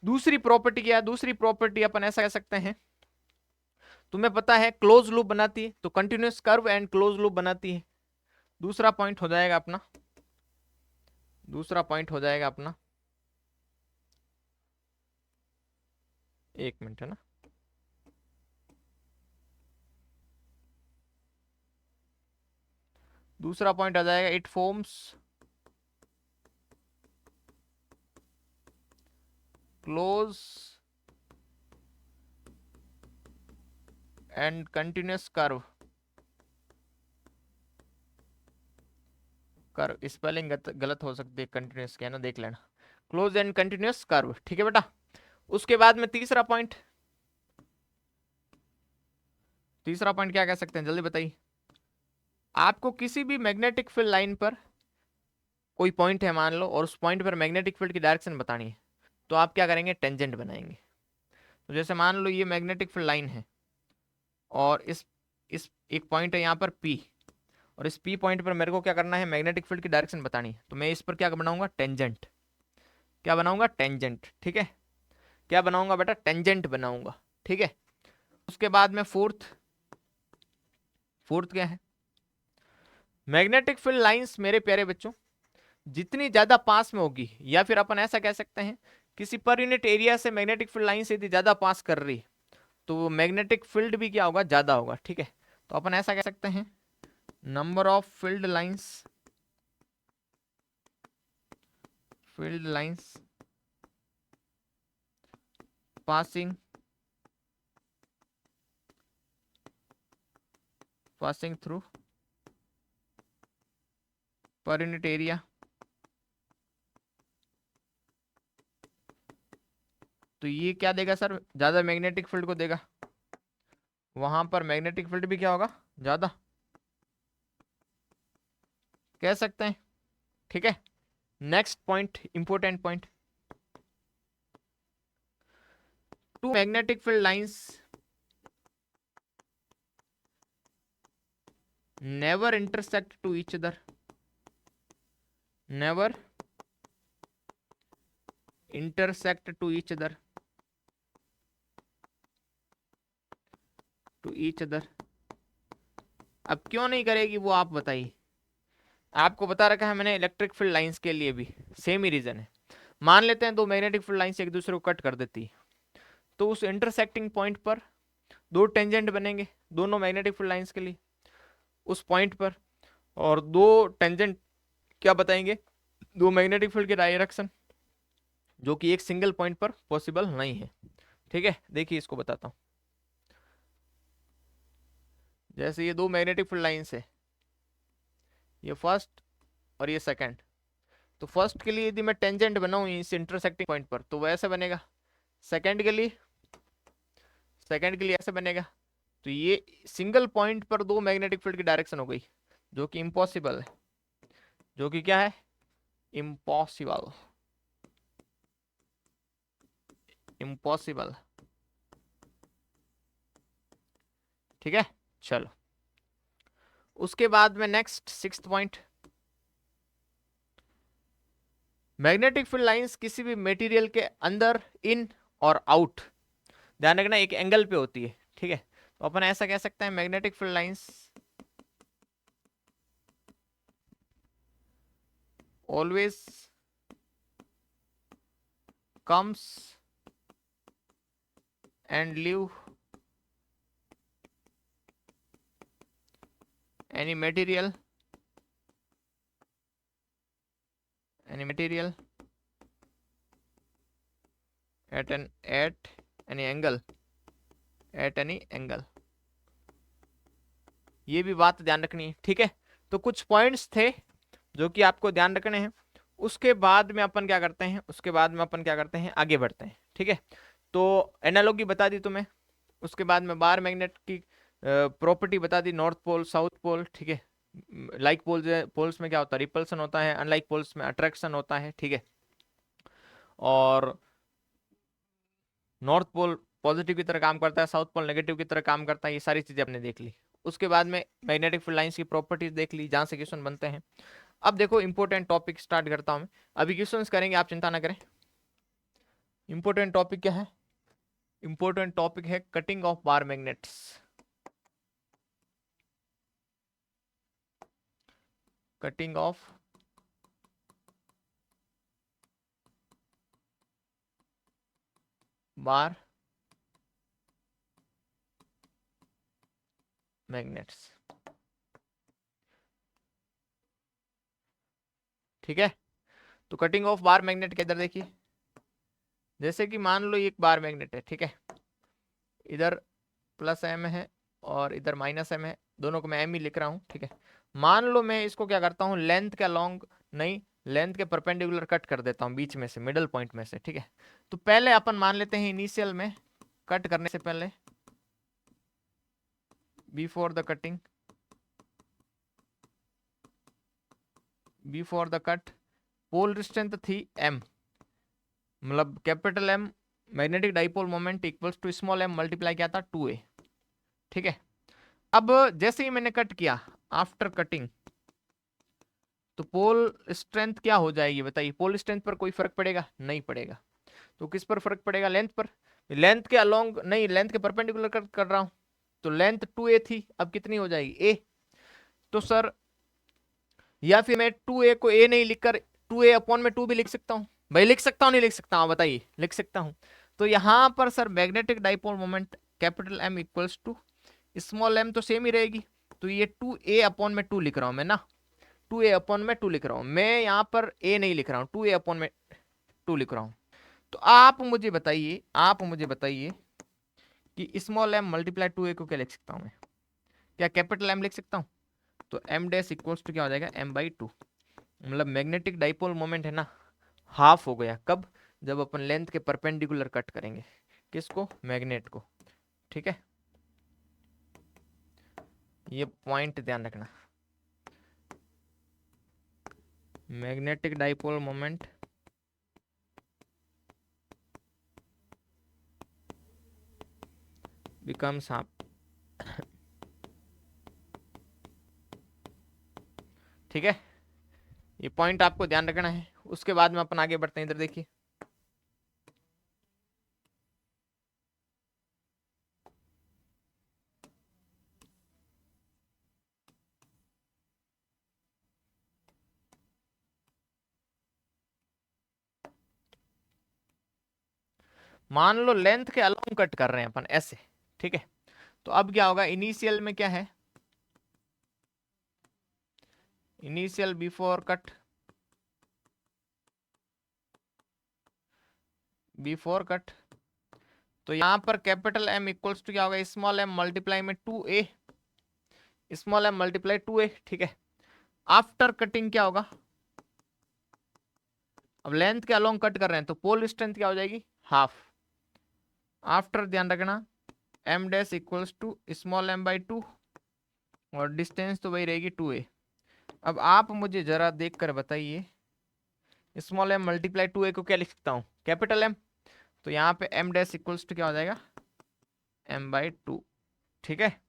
दूसरी प्रॉपर्टी क्या है, दूसरी प्रॉपर्टी अपन ऐसा कह सकते हैं, तुम्हें पता है क्लोज लूप बनाती है, तो continuous curve and close loop बनाती है। दूसरा पॉइंट हो जाएगा अपना, दूसरा पॉइंट हो जाएगा अपना, एक मिनट है ना, दूसरा पॉइंट आ जाएगा, it forms close and continuous curve, curve spelling गलत हो सकती है, कंटिन्यूअस क्या है ना, देख लेना, क्लोज एंड कंटिन्यूअस कर्व, ठीक है बेटा। उसके बाद में तीसरा पॉइंट, तीसरा पॉइंट क्या कह सकते हैं जल्दी बताइए। आपको किसी भी मैग्नेटिक फील्ड लाइन पर कोई पॉइंट है मान लो, और उस पॉइंट पर मैग्नेटिक फील्ड की डायरेक्शन बतानी है, तो आप क्या करेंगे, टेंजेंट बनाएंगे। तो जैसे मान लो ये मैग्नेटिक फील्ड लाइन है, और इस एक पॉइंट है यहाँ पर P, और इस P पॉइंट पर मेरे को क्या करना है, मैग्नेटिक फील्ड की डायरेक्शन बतानी है, तो मैं इस पर क्या बनाऊंगा, टेंजेंट, क्या बनाऊंगा, टेंजेंट, ठीक है। क्या बनाऊंगा बेटा, टेंजेंट बनाऊंगा, ठीक है। उसके बाद में फोर्थ, फोर्थ क्या है, मैग्नेटिक फील्ड लाइंस मेरे प्यारे बच्चों जितनी ज्यादा पास में होगी, या फिर अपन ऐसा कह सकते हैं किसी पर यूनिट एरिया से मैग्नेटिक फील्ड लाइन से यदि ज्यादा पास कर रही तो वो मैग्नेटिक फील्ड भी क्या होगा, ज्यादा होगा। ठीक है, तो अपन ऐसा कह सकते हैं number of field lines passing through per unit area. तो ये क्या देगा सर, ज्यादा मैग्नेटिक फील्ड को देगा, वहां पर मैग्नेटिक फील्ड भी क्या होगा, ज्यादा, कह सकते हैं। ठीक है, next point, important point, two magnetic field lines never intersect to each other, never intersect to each other, अब क्यों नहीं करेगी वो आप बताइए। आपको बता रखा है मैंने इलेक्ट्रिक फील्ड लाइंस के लिए भी सेम ही रीजन है। मान लेते हैं दो मैग्नेटिक फील्ड लाइंस एक दूसरे को कट कर देती है, तो उस इंटरसेक्टिंग पॉइंट पर दो टेंजेंट बनेंगे दोनों मैग्नेटिक फील्ड लाइंस के लिए उस पॉइंट पर, और दो टेंजेंट क्या बताएंगे, दो मैग्नेटिक फील्ड के डायरेक्शन, जो कि एक सिंगल पॉइंट पर पॉसिबल नहीं है। ठीक है, देखिए इसको बताता हूं। जैसे ये दो मैग्नेटिक फील्ड लाइंस है, ये फर्स्ट और ये सेकंड, तो फर्स्ट के लिए यदि मैं टेंजेंट बनाऊं इस इंटरसेक्टिंग पॉइंट पर तो वो ऐसे बनेगा, सेकंड के लिए ऐसे बनेगा। तो ये सिंगल पॉइंट पर दो मैग्नेटिक फील्ड की डायरेक्शन हो गई, जो कि इम्पॉसिबल है, जो कि क्या है, इम्पॉसिबल, इम्पॉसिबल। ठीक है, चलो उसके बाद में next sixth point, magnetic field lines किसी भी मटेरियल के अंदर, इन और आउट, ध्यान रखना एक एंगल पे होती है। ठीक है, तो अपन ऐसा कह सकते हैं magnetic field lines always comes and leave any material at any angle, ये भी बात ध्यान रखनी है। ठीक है, तो कुछ पॉइंट्स थे जो कि आपको ध्यान रखने हैं। उसके बाद में अपन क्या करते हैं, आगे बढ़ते हैं। ठीक है, तो एनालॉगी बता दी तुम्हें, उसके बाद में बार मैग्नेट की प्रॉपर्टी बता दी, नॉर्थ पोल साउथ पोल। ठीक है, लाइक पोल्स में क्या होता है, रिपल्सन होता है, अनलाइक पोल्स में अट्रैक्शन होता है। ठीक है, और नॉर्थ पोल पॉजिटिव की तरह काम करता है, साउथ पोल नेगेटिव की तरह काम करता है, ये सारी चीजें आपने देख ली। उसके बाद में मैग्नेटिक फील्ड लाइंस की प्रॉपर्टीज देख ली, जहां से क्वेश्चन बनते हैं। अब देखो इंपॉर्टेंट टॉपिक स्टार्ट करता हूं मैं, अभी क्वेश्चंस करेंगे, आप चिंता ना करें। इंपॉर्टेंट टॉपिक क्या है, इंपॉर्टेंट टॉपिक है cutting of bar magnets. Cutting of bar magnets. ठीक है, तो कटिंग ऑफ बार मैग्नेट के इधर देखिए, जैसे कि मान लो एक बार मैग्नेट है। ठीक है, इधर प्लस एम है और इधर माइनस एम है, दोनों को मैं एम ही लिख रहा हूं। ठीक है, मान लो मैं इसको क्या करता हूं, लेंथ के लॉन्ग नहीं, लेंथ के परपेंडिकुलर कट कर देता हूं बीच में से, मिडल पॉइंट में से। ठीक है, तो पहले अपन मान लेते हैं इनिशियल में कट करने से पहले, before the cut pole strength थी m, मतलब capital M, magnetic dipole moment equals to small m multiply क्या था 2a। ठीक है, अब जैसे ही मैंने कट किया, आफ्टर कटिंग, तो पोल स्ट्रेंथ क्या हो जाएगी बताइए, पोल स्ट्रेंथ पर कोई फर्क पड़ेगा, नहीं पड़ेगा। तो किस पर फर्क पड़ेगा, लेंथ पर, लेंथ के अलोंग नहीं, लेंथ के परपेंडिकुलर कट कर रहा हूं, तो लेंथ 2a थी, अब कितनी हो जाएगी a। तो सर या फिर मैं 2a को a नहीं लिखकर 2a अपॉन में 2 भी लिख सकता हूँ भाई, लिख सकता हूँ नहीं लिख सकता हूँ बताइए, लिख सकता हूँ। तो यहाँ पर sir magnetic dipole moment capital M equals to small m तो सेम ही रहेगी, तो ये 2a अपॉन में 2 लिख रहा हूँ मैं ना, 2a अपॉन में 2 लिख रहा हूँ मैं, यहाँ पर a नहीं लिख रहा हूँ, 2a अपॉन में 2 लिख रहा हूँ। तो आप मुझे बताइए, आप मुझे बताइए कि स्मॉल m मल्टीप्लाई 2a को क्या लिख सकता हूँ मैं, क्या कैपिटल M लिख सकता हूँ? तो m डैश इक्वल्स टू क्या हो जाएगा, m/2। मतलब मैग्नेटिक डाइपोल मोमेंट है ना, हाफ हो गया कब, जब अपन लेंथ के परपेंडिकुलर कट करेंगे, किसको, मैग्नेट को। ठीक है, ये पॉइंट ध्यान रखना, magnetic dipole moment becomes half. ठीक है, ये पॉइंट आपको ध्यान रखना है। उसके बाद में अपन आगे बढ़ते हैं, इधर देखिए, मान लो लेंथ के अलोंग कट कर रहे हैं अपन ऐसे। ठीक है, तो अब क्या होगा, इनिशियल में क्या है, initial before cut, before cut, तो यहां पर कैपिटल M इक्वल्स टू क्या होगा, स्मॉल m मल्टीप्लाई में 2a, small m multiply 2a। ठीक है, आफ्टर कटिंग क्या होगा, अब लेंथ के अलोंग कट कर रहे हैं तो पोल स्ट्रेंथ क्या हो जाएगी, हाफ। आफ्टर ध्यान रखना m dash equals to small m/2 और डिस्टेंस तो वही रहेगी 2a। अब आप मुझे जरा देख कर बताइए, स्मॉल m मल्टीप्लाई 2a को क्या लिख सकता हूँ, कैपिटल M। तो यहाँ पे m डैश इक्वल्स टू क्या हो जाएगा, m/2। ठीक है,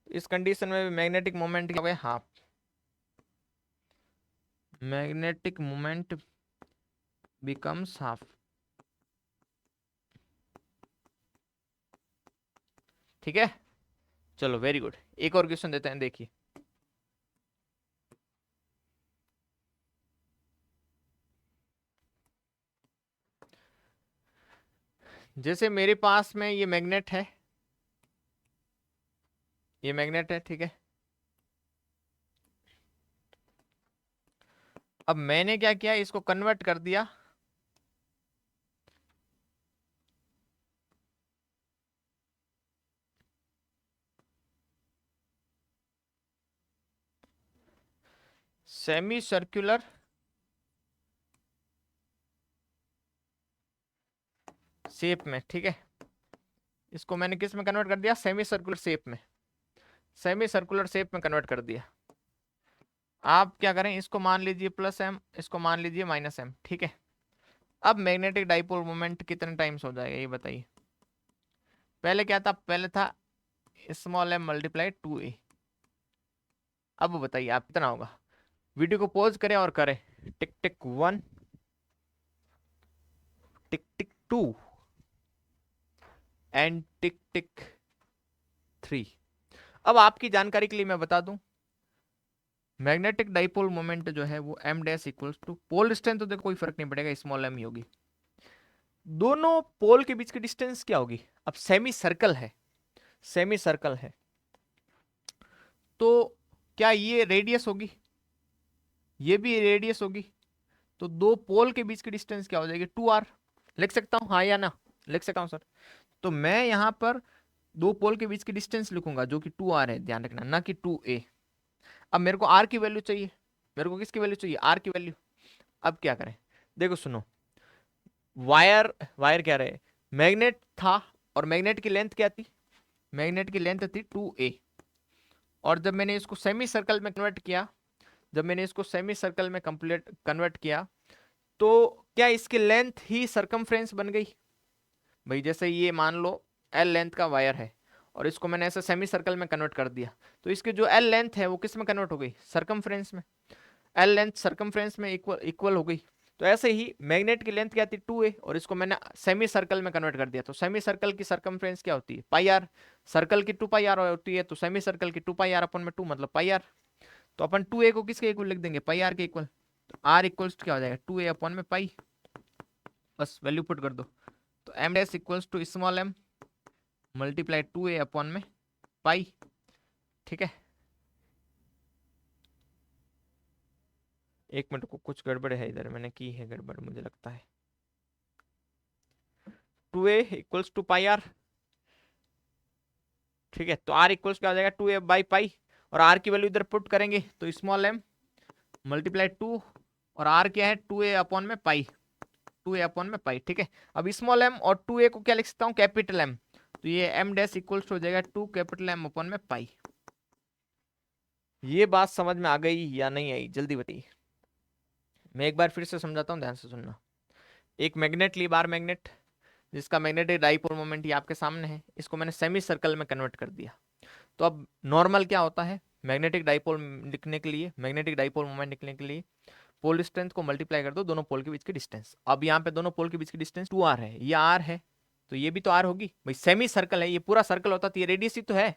इस कंडीशन में भी मैग्नेटिक मोमेंट क्या हो गया, half. Magnetic moment becomes half. ठीक है, चलो वेरी गुड, एक और क्वेश्चन देते हैं, देखिए। जैसे मेरे पास में ये मैग्नेट है, ये मैग्नेट है। ठीक है, अब मैंने क्या किया, इसको कन्वर्ट कर दिया सेमी सर्कुलर शेप में। ठीक है, इसको मैंने किस में कन्वर्ट कर दिया, सेमी सर्कुलर शेप में, सेमी सर्कुलर शेप में कन्वर्ट कर दिया। आप क्या करें, इसको मान लीजिए प्लस m, इसको मान लीजिए माइनस m। ठीक है, अब मैग्नेटिक डाइपोल मोमेंट कितने टाइम्स हो जाएगा ये बताइए। पहले क्या था, पहले था स्मॉल m मल्टीप्लाई 2a। अब बताइए आप कितना होगा, वीडियो को पॉज करें और करें, टिक टिक 1, टिक टिक 2 एंड टिक टिक 3। अब आपकी जानकारी के लिए मैं बता दूं, मैग्नेटिक डाइपोल मोमेंट जो है वो m dash equals to pole distance, तो देखो कोई फर्क नहीं पड़ेगा, स्मॉल m ही होगी। दोनों पोल के बीच की डिस्टेंस क्या होगी, अब सेमी सर्कल है, सेमी सर्कल है, तो क्या ये रेडियस होगी, ये भी रेडियस होगी, तो दो पोल के बीच की डिस्टेंस क्या हो जाएगी, 2r। लिख सकता हूं हाँ या ना, लिख सकता हूं सर। तो मैं यहां पर दो पोल के बीच की डिस्टेंस लिखूंगा जो कि 2r है, ध्यान रखना, ना कि 2a। अब मेरे को r की वैल्यू चाहिए, मेरे को किसकी वैल्यू चाहिए, r की वैल्यू। अब क्या करें, देखो सुनो, वायर, वायर क्या रहे, मैग्नेट था, और मैग्नेट की लेंथ क्या थी, मैग्नेट की लेंथ थी 2a। और जब मैंने इसको सेमी सर्कल में कन्वर्ट किया, जब मैंने इसको सेमी सर्कल में कंप्लीट कन्वर्ट किया, तो क्या इसकी लेंथ ही सरकमफ्रेंस बन गई। भाई जैसे ये मान लो एल लेंथ का वायर है, और इसको मैंने ऐसे सेमी सर्कल में कन्वर्ट कर दिया, तो इसकी जो एल लेंथ है वो किस में कन्वर्ट हो गई, सरकमफ्रेंस में। एल लेंथ सरकमफ्रेंस में इक्वल इक्वल हो गई। तो ऐसे ही मैग्नेट की लेंथ क्या थी 2a, और इसको मैंने सेमी सर्कल में कन्वर्ट कर दिया, तो सेमी सर्कल की सरकमफ्रेंस क्या होती है, पाई आर। सर्कल की 2 पाई आर होती है, तो सेमी सर्कल की 2 पाई आर अपन में 2 मतलब पाई आर। तो अपन 2a को किसके इक्वल लिख देंगे, पाई आर के इक्वल। तो आर इक्वल्स क्या हो जाएगा, 2a अपॉन में पाई, बस वैल्यू पुट कर दो। तो M dash equals to small M multiply 2a upon में पाई, ठीक है। एक मिनट को, कुछ गड़बड़ है इधर, मैंने की है गड़बड़ मुझे लगता है। 2a equals to pi are, ठीक है। तो r इक्वल्स क्या हो जाएगा, 2a बाई पाई, और r की वैल्यू इधर पुट करेंगे तो स्मॉल m मल्टीप्लाई 2, और r क्या है 2a अपॉन में पाई, 2a अपॉन में पाई, ठीक है। अब स्मॉल m और 2a को क्या लिख सकता हूँ, कैपिटल M, तो ये m डैश इक्वल्स हो जाएगा 2 कैपिटल M अपॉन में पाई। ये बात समझ में आ गई या नहीं आई, जल्दी बताइए। मैं एक बार फिर से समझाता हूँ, ध्यान से सुनना। एक मैग्नेट ली, बार मैग्नेट, जिसका मैग्नेटिक डाइपोल मोमेंट ये आपके सामने है, इसको मैंने सेमी सर्कल में कन्वर्ट कर दिया। तो अब नॉर्मल क्या होता है, मैग्नेटिक डाइपोल लिखने के लिए, मैग्नेटिक डाइपोल मोमेंट लिखने के लिए पोल स्ट्रेंथ को मल्टीप्लाई कर दो दोनों पोल के बीच की डिस्टेंस। अब यहाँ पे दोनों पोल के बीच की डिस्टेंस 2r है, ये r है, तो ये भी तो r होगी भाई, सेमी सर्कल है, ये पूरा सर्कल होता तो ये रेडियस ही तो है,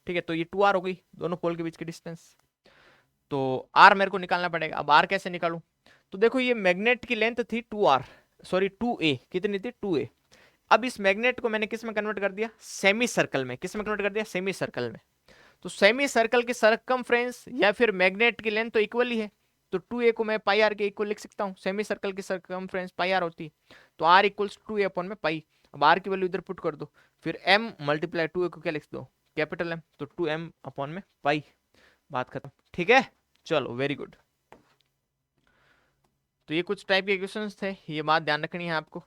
ठीक है। तो ये 2r हो गई दोनों पोल के बीच की डिस्टेंस। तो r मेरे को निकालना पड़ेगा। अब r कैसे निकालूं, तो देखो ये मैग्नेट की लेंथ थी 2r, सॉरी 2a, कितनी थी 2a। अब इस मैग्नेट को मैंने किस में कन्वर्ट कर दिया, सेमी सर्कल में। किस में कन्वर्ट कर दिया, सेमी सर्कल में। तो सेमी सर्कल की सरकमफ्रेंस या फिर मैग्नेट की लेंथ तो इक्वल ही है, तो 2a को मैं पाई आर के इक्वल लिख सकता हूँ। सेमी सर्कल की सरकमफ्रेंस पाई आर होती है, तो r इक्वल्स 2a अपॉन में पाई। अब r की वैल्यू इधर पुट कर दो, फिर m मल्टीप्लाई 2a को क्या लिख दो, कैपिटल M, तो 2m अपॉन में पाई, बात खत्म, ठीक है। चलो वेरी गुड। तो ये कुछ टाइप के क्वेश्चंस थे, ये बात ध्यान रखनी है आपको।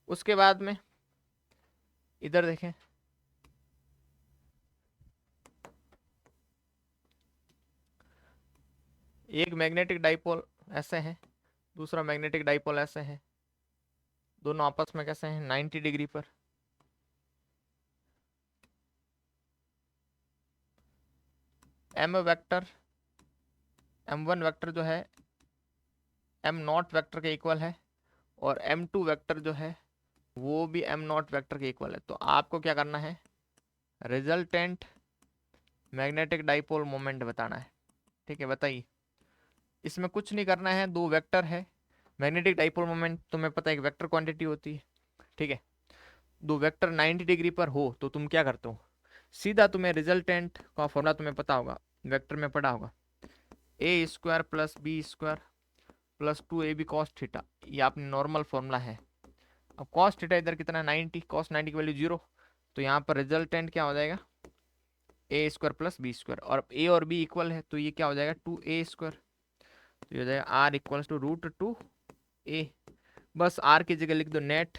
उसके बाद में इधर देखें, एक मैग्नेटिक डाइपोल ऐसे है, दूसरा मैग्नेटिक डाइपोल ऐसे है, दोनों आपस में कैसे हैं 90 डिग्री पर। m वेक्टर, m1 वेक्टर जो है m0 वेक्टर के इक्वल है, और m2 वेक्टर जो है वो भी m0 वेक्टर के इक्वल है। तो आपको क्या करना है, रिजल्टेंट मैग्नेटिक डाइपोल मोमेंट बताना है, ठीक है। बताइए, इसमें कुछ नहीं करना है, दो वेक्टर है, मैग्नेटिक डाइपोल मोमेंट तुम्हें पता है एक वेक्टर क्वांटिटी होती है, ठीक है। दो वेक्टर 90 डिग्री पर हो तो तुम क्या करते हो, सीधा तुम्हें रिजल्टेंट का फॉर्मूला तुम्हें पता होगा, वेक्टर में पढ़ा होगा, a square plus b square plus 2ab cos theta, ये आपने नॉर्मल फॉर्मूला है। अब कॉस थीटा इधर कितना 90, कॉस 90 की वैल्यू 0, तो यहाँ पर रिजल्टेंट क्या हो जाएगा, ए स्क्वायर प्लस बी स्क्वायर, और ए और बी इक्वल है तो ये क्या हो जाएगा 2a स्क्वायर, तो ये हो जाएगा are equals to root 2a। बस आर की जगह लिख दो नेट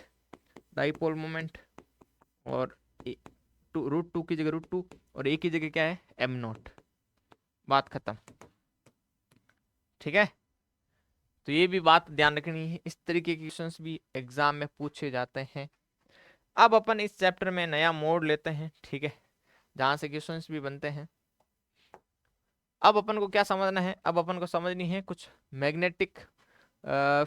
डाइपोल मोमेंट, और रूट 2 की जगह रूट 2, और ए की जगह क्या है m0, बात खत्म, ठीक है। तो ये भी बात ध्यान रखनी है, इस तरीके के क्वेश्चंस भी एग्जाम में पूछे जाते हैं। अब अपन इस चैप्टर में नया मोड लेते हैं, ठीक है, जहां से क्वेश्चंस भी बनते हैं। अब अपन को क्या समझना है, अब अपन को समझनी है कुछ मैग्नेटिक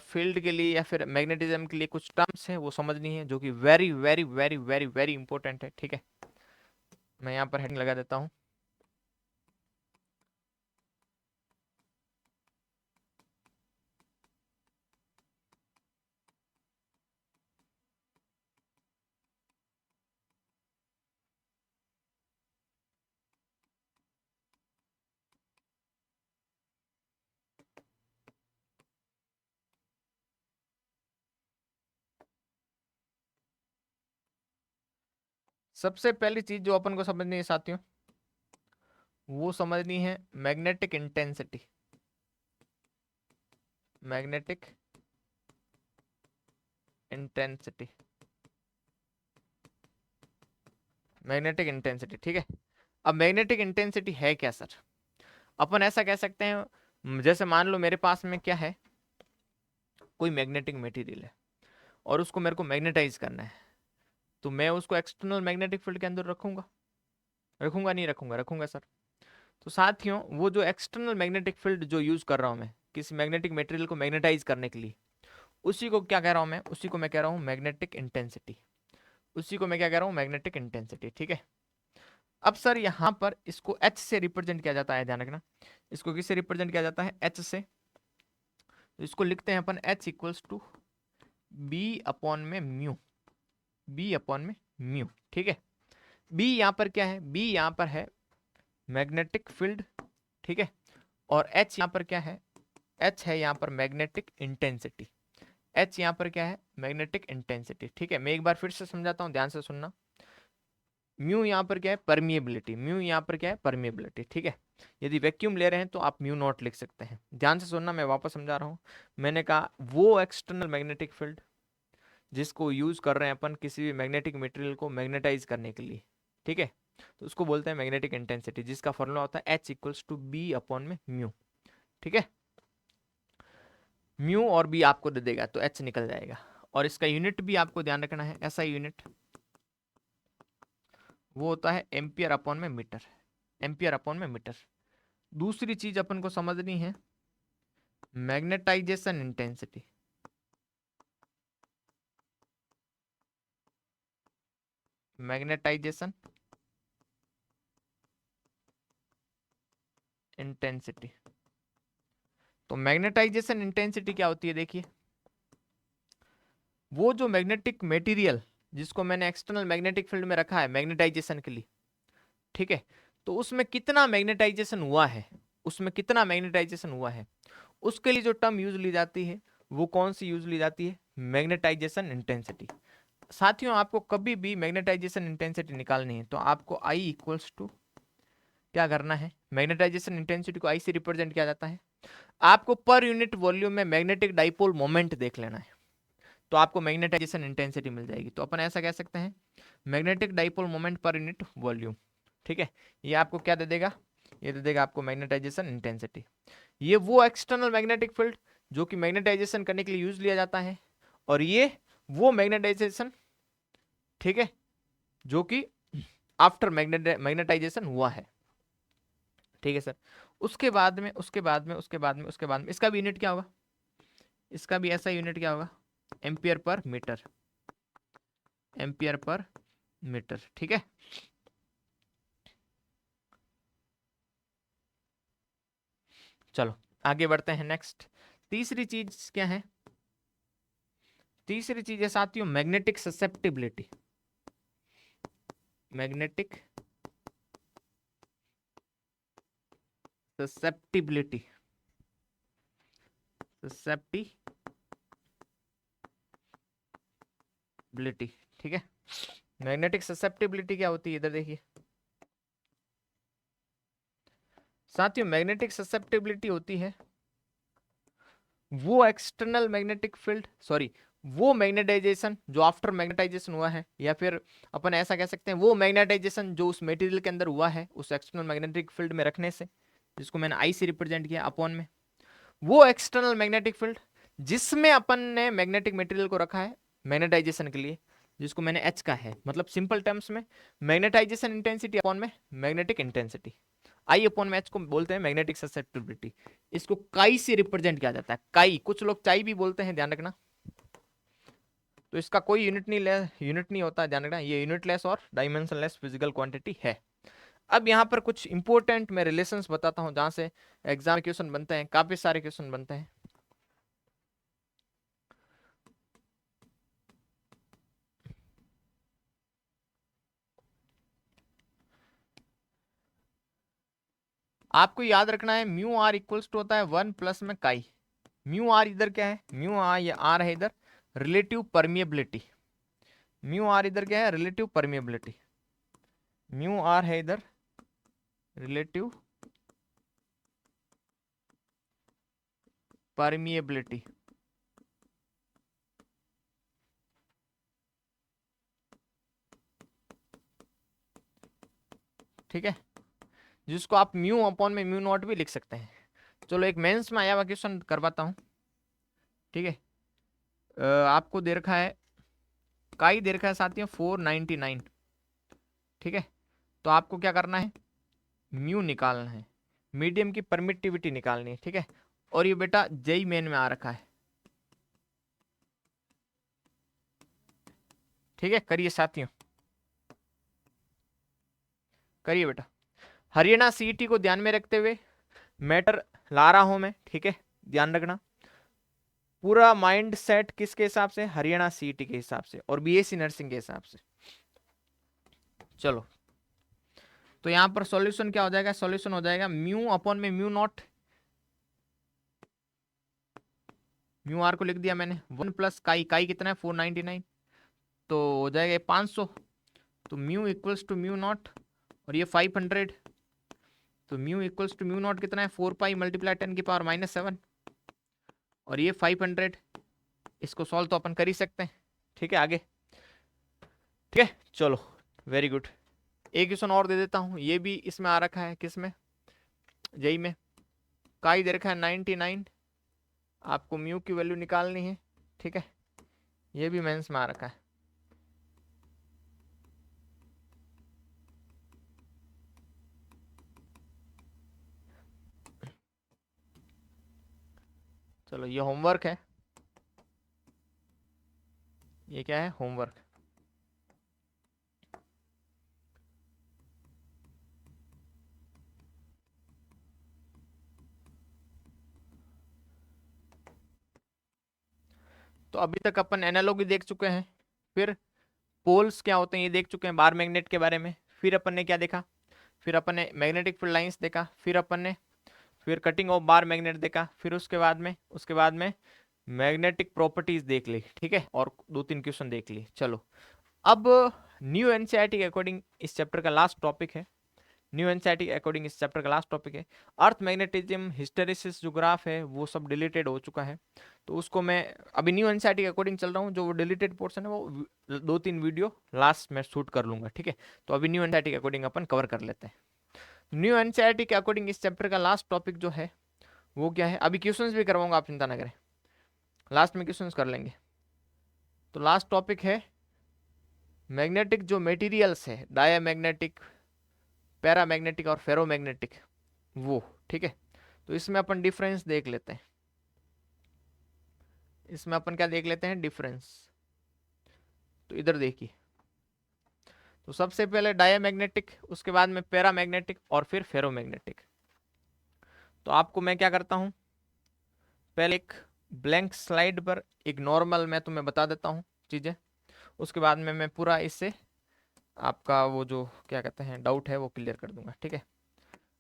फील्ड के लिए या फिर मैग्नेटिज्म के लिए कुछ टर्म्स हैं, वो समझनी है, जो कि very very very very very important है, ठीक है। मैं यहाँ पर हेडिंग लगा देता हूँ। सबसे पहली चीज जो अपन को समझनी है साथियों, वो समझनी है magnetic intensity. Magnetic intensity, magnetic intensity, ठीक है। अब मैग्नेटिक इंटेंसिटी है क्या सर, अपन ऐसा कह सकते हैं, जैसे मान लो मेरे पास में क्या है, कोई मैग्नेटिक मटेरियल है और उसको मेरे को मैग्नेटाइज करना है, तो मैं उसको एक्सटर्नल मैग्नेटिक फील्ड के अंदर रखूंगा, रखूंगा नहीं रखूंगा, रखूंगा सर। तो साथियों वो जो एक्सटर्नल मैग्नेटिक फील्ड जो यूज कर रहा हूं मैं किसी मैग्नेटिक मटेरियल को मैग्नेटाइज करने के लिए, उसी को क्या कह रहा हूं मैं, उसी को मैं कह रहा हूं मैग्नेटिक इंटेंसिटी, उसी को मैं क्या कह रहा हूं मैग्नेटिक इंटेंसिटी, ठीक है। अब सर यहाँ पर इसको H से रिप्रेजेंट किया जाता है, ध्यान रखना, इसको किससे रिप्रेजेंट किया जाता है? H से। तो इसको लिखते हैं अपन H equals to B upon में म्यू, बी अपॉन में म्यू, ठीक है। बी यहाँ पर क्या है? बी यहाँ पर है मैग्नेटिक फील्ड, ठीक है, और H यहाँ पर क्या है? H है यहाँ पर मैग्नेटिक इंटेंसिटी। H यहाँ पर क्या है? मैग्नेटिक इंटेंसिटी, ठीक है। मैं एक बार फिर से समझाता हूँ, ध्यान से सुनना। म्यू यहाँ पर क्या है? परमिएबिलिटी। म्यू यहाँ पर क्या है? परमिएबिलिटी, ठीक है। यदि वैक्यूम ले रहे हैं तो आप म्यू नॉट लिख सकते हैं। ध्यान से सुनना, मैं वापस समझा रहा हूँ। मैंने कहा वो एक्सटर्नल मैग्नेटिक फील्ड जिसको यूज कर रहे हैं अपन किसी भी मैग्नेटिक मटेरियल को मैग्नेटाइज करने के लिए, ठीक है, तो उसको बोलते हैं मैग्नेटिक इंटेंसिटी, जिसका फॉर्मूला होता है H equals to B upon में म्यू, ठीक है। म्यू और बी आपको दे देगा तो H निकल जाएगा। और इसका यूनिट भी आपको ध्यान रखना है, ऐसा यूनिट वो होता है एम्पियर अपॉन में मीटर, एम्पियर अपॉन में मीटर। दूसरी चीज अपन को समझनी है, मैग्नेटाइजेशन इंटेंसिटी। Magnetisation intensity. तो मैग्नेटाइजेशन इंटेंसिटी क्या होती है? देखिए, वो जो मैग्नेटिक मटेरियल जिसको मैंने एक्सटर्नल मैग्नेटिक फील्ड में रखा है मैग्नेटाइजेशन के लिए, ठीक है, तो उसमें कितना मैग्नेटाइजेशन हुआ है, उसमें कितना मैग्नेटाइजेशन हुआ है, उसके लिए जो टर्म यूज ली जाती है वो कौन सी यूज ली जाती है? Magnetisation intensity. साथियों, आपको कभी भी मैग्नेटाइजेशन इंटेंसिटी निकालनी है तो आपको I इक्वल्स टू क्या करना है? मैग्नेटाइजेशन इंटेंसिटी को I से रिप्रेजेंट किया जाता है। आपको पर यूनिट वॉल्यूम में मैग्नेटिक डाइपोल मोमेंट देख लेना है, तो आपको मैग्नेटाइजेशन इंटेंसिटी मिल जाएगी। तो अपन ऐसा कह सकते हैं magnetic dipole moment per unit volume, ठीक है। ये आपको क्या दे देगा? ये दे देगा आपको मैग्नेटाइजेशन इंटेंसिटी। ये वो एक्सटर्नल मैग्नेटिक फील्ड जो कि मैग्नेटाइजेशन करने के लिए यूज लिया जाता है, और ये वो मैग्नेटाइजेशन, ठीक है, जो कि आफ्टर मैग्नेटाइजेशन हुआ है, ठीक है सर। उसके बाद में इसका भी यूनिट क्या होगा? इसका भी ऐसा यूनिट क्या होगा? Ampere per metre, ampere per metre, ठीक है। चलो आगे बढ़ते हैं। नेक्स्ट तीसरी चीज क्या है? तीसरी चीज है साथियों magnetic susceptibility. Magnetic susceptibility, susceptibility, ठीक है। मैग्नेटिक ससेप्टिबिलिटी क्या होती है? इधर देखिए साथियों, मैग्नेटिक ससेप्टिबिलिटी होती है वो एक्सटर्नल मैग्नेटिक फील्ड, सॉरी, वो मैग्नेटाइजेशन जो आफ्टर मैग्नेटाइजेशन हुआ है, या फिर अपन ऐसा कह सकते हैं वो मैग्नेटाइजेशन जो उस मटेरियल के अंदर हुआ है उस एक्सटर्नल मैग्नेटिक फील्ड में रखने से, जिसको मैंने आई से रिप्रेजेंट किया अपॉन में वो एक्सटर्नल मैग्नेटिक फील्ड जिसमें अपन ने मैग्नेटिक मटेरियल को रखा है मैग्नेटाइजेशन के लिए, जिसको मैंने एच का है, मतलब सिंपल टर्म्स में मैग्नेटाइजेशन इंटेंसिटी अपॉन में मैग्नेटिक इंटेंसिटी, आई अपॉन में एच को बोलते हैं मैग्नेटिक ससेप्टिबिलिटी। इसको काई से रिप्रेजेंट किया जाता है, काई, कुछ लोग चाई भी बोलते हैं, ध्यान रखना। तो इसका कोई यूनिट नहीं होता, ध्यान रखना, ये यूनिटलेस और डायमेंशनलेस फिजिकल क्वांटिटी है। अब यहाँ पर कुछ इंपॉर्टेंट मैं रिलेशंस बताता हूँ जहां से एग्जाम क्वेश्चन बनते हैं, काफी सारे क्वेश्चन बनते हैं। आपको याद रखना है म्यू आर इक्वल्स टू होता है 1 प्लस में काई। म्यू आर इधर क्या है? म्यू आर, ये आर है इधर रिलेटिव परमिएबिलिटी। म्यू आर इधर क्या है? Relative permeability. म्यू आर है इधर रिलेटिव परमिएबिलिटी, ठीक है, जिसको आप म्यू अपॉन में म्यू नॉट भी लिख सकते हैं। चलो एक मेंस में आया हुआ क्वेश्चन करवाता हूं, ठीक है। आपको दे रखा है काई, दे रखा है साथियों 499, ठीक है। तो आपको क्या करना है? म्यू निकालना है, मीडियम की परमिटिविटी निकालनी है, ठीक है। और ये बेटा जेई मेन में आ रखा है, ठीक है, करिए साथियों। करिए बेटा। हरियाणा सीईटी को ध्यान में रखते हुए मैटर ला रहा हूं मैं, ठीक है, ध्यान रखना। पूरा माइंड सेट किसके हिसाब से? हरियाणा सीईटी के हिसाब से और बीएससी नर्सिंग के हिसाब से। चलो, तो यहां पर सॉल्यूशन क्या हो जाएगा? सॉल्यूशन हो जाएगा म्यू अपॉन में म्यू नॉट, म्यू आर को लिख दिया मैंने, 1 प्लस काई, काई कितना है? 499, तो हो जाएगा 500। तो mu equals to mu naught, और ये 500, तो mu equals to mu naught कितना है? 4 पाई मल्टीप्लाई 10 की पावर -7, और ये 500। इसको सॉल्व तो अपन कर ही सकते हैं, ठीक है। आगे, ठीक है, चलो, वेरी गुड। एक क्वेश्चन और दे देता हूं, ये भी इसमें आ रखा है, किसमें? जेई में। काई दे रखा है 99, आपको म्यू की वैल्यू निकालनी है, ठीक है। ये भी मेंस में आ रखा है। चलो, ये होमवर्क है, ये क्या है? होमवर्क। तो अभी तक अपन एनालॉगी देख चुके हैं, फिर पोल्स क्या होते हैं ये देख चुके हैं, बार मैग्नेट के बारे में। फिर अपन ने क्या देखा? फिर अपन ने मैग्नेटिक फील्ड लाइंस देखा, फिर अपन ने फिर कटिंग ऑफ बार मैग्नेट देखा, फिर उसके बाद में मैग्नेटिक प्रॉपर्टीज देख ली, ठीक है, और 2-3 क्वेश्चन देख लिए। चलो, अब न्यू एनसीईआरटी के अकॉर्डिंग इस चैप्टर का लास्ट टॉपिक है, न्यू एनसीईआरटी के अकॉर्डिंग इस चैप्टर का लास्ट टॉपिक है अर्थ मैग्नेटिज्म हिस्टेरिसिस। जो ग्राफ है वो सब डिलीटेड हो चुका है, तो उसको मैं अभी न्यू एनसीईआरटी के अकॉर्डिंग चल रहा हूँ। जो वो डिलीटेड पोर्शन है वो 2-3 वीडियो लास्ट में शूट कर लूंगा, ठीक है। तो अभी न्यू एनसीईआरटी के अकॉर्डिंग अपन कवर कर लेते हैं। न्यू एनसीईआरटी के अकॉर्डिंग इस चैप्टर का लास्ट टॉपिक जो है वो क्या है? अभी क्वेश्चंस भी करवाऊंगा, आप चिंता ना करें, लास्ट में क्वेश्चंस कर लेंगे। तो लास्ट टॉपिक है मैग्नेटिक जो मटेरियल्स है, डायामैग्नेटिक, पैरामैग्नेटिक और फेरोमैग्नेटिक, वो, ठीक है। तो इसमें अपन डिफरेंस देख लेते हैं, इसमें अपन क्या देख लेते हैं? डिफरेंस। तो इधर देखिए, तो सबसे पहले डायामैग्नेटिक, उसके बाद में पैरामैग्नेटिक और फिर फेरोमैग्नेटिक। तो आपको मैं क्या करता हूं, पहले एक ब्लैंक स्लाइड पर एक नॉर्मल मैं तुम्हें बता देता हूं चीजें, उसके बाद में मैं पूरा इससे आपका वो जो क्या कहते हैं डाउट है वो क्लियर कर दूंगा, ठीक है।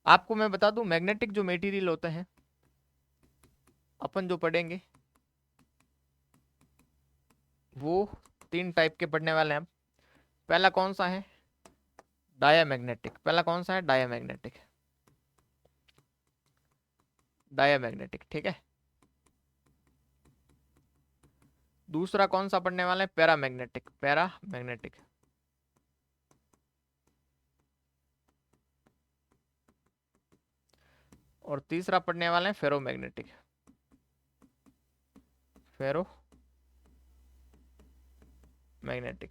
आपको मैं बता दूं, मैग्नेटिक जो मटेरियल होते हैं अपन जो पढ़ेंगे वो 3 टाइप के पढ़ने वाले हैं हम। पहला कौन सा है? डायामैग्नेटिक। पहला कौन सा है? डायामैग्नेटिक, डायामैग्नेटिक, ठीक है। दूसरा कौन सा पढ़ने वाले हैं? Paramagnetic, paramagnetic. और तीसरा पढ़ने वाले हैं फेरोमैग्नेटिक, फेरो मैग्नेटिक।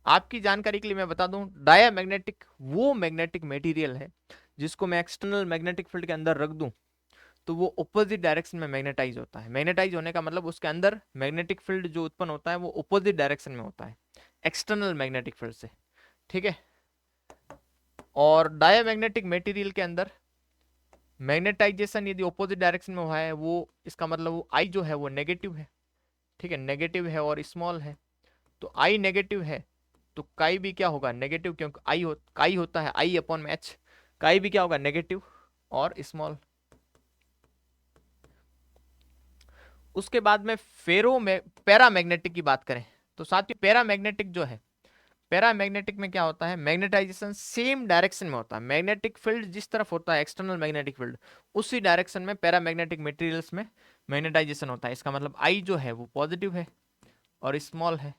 आपकी जानकारी के लिए मैं बता दूं, डायामैग्नेटिक वो मैग्नेटिक मटेरियल है जिसको मैं एक्सटर्नल मैग्नेटिक फील्ड के अंदर रख दूं तो वो ऑपोजिट डायरेक्शन में मैग्नेटाइज होता है। मैग्नेटाइज होने का मतलब उसके अंदर मैग्नेटिक फील्ड जो उत्पन्न होता है वो ऑपोजिट डायरेक्शन में होता है एक्सटर्नल मैग्नेटिक फील्ड से, ठीक है। और डायामैग्नेटिक मटेरियल के अंदर मैग्नेटाइजेशन यदि ऑपोजिट डायरेक्शन में हुआ है, वो इसका मतलब वो आई जो है वो नेगेटिव है, ठीक है, नेगेटिव है और स्मॉल है। तो आई नेगेटिव है तो काई भी क्या होगा? नेगेटिव, क्योंकि काई होता है आई अपॉन में एच, काई भी क्या होगा? नेगेटिव और स्मॉल। उसके बाद में पैरामैग्नेटिक की बात करें तो साथियों पैरामैग्नेटिक जो है, पैरामैग्नेटिक में क्या होता है? मैग्नेटाइजेशन सेम डायरेक्शन में होता है। मैग्नेटिक फील्ड जिस तरफ होता है एक्सटर्नल मैग्नेटिक फील्ड, उसी डायरेक्शन में पैरामैग्नेटिक मटेरियल्स में मैग्नेटाइजेशन होता है। इसका मतलब आई जो है वो पॉजिटिव है और स्मॉल है।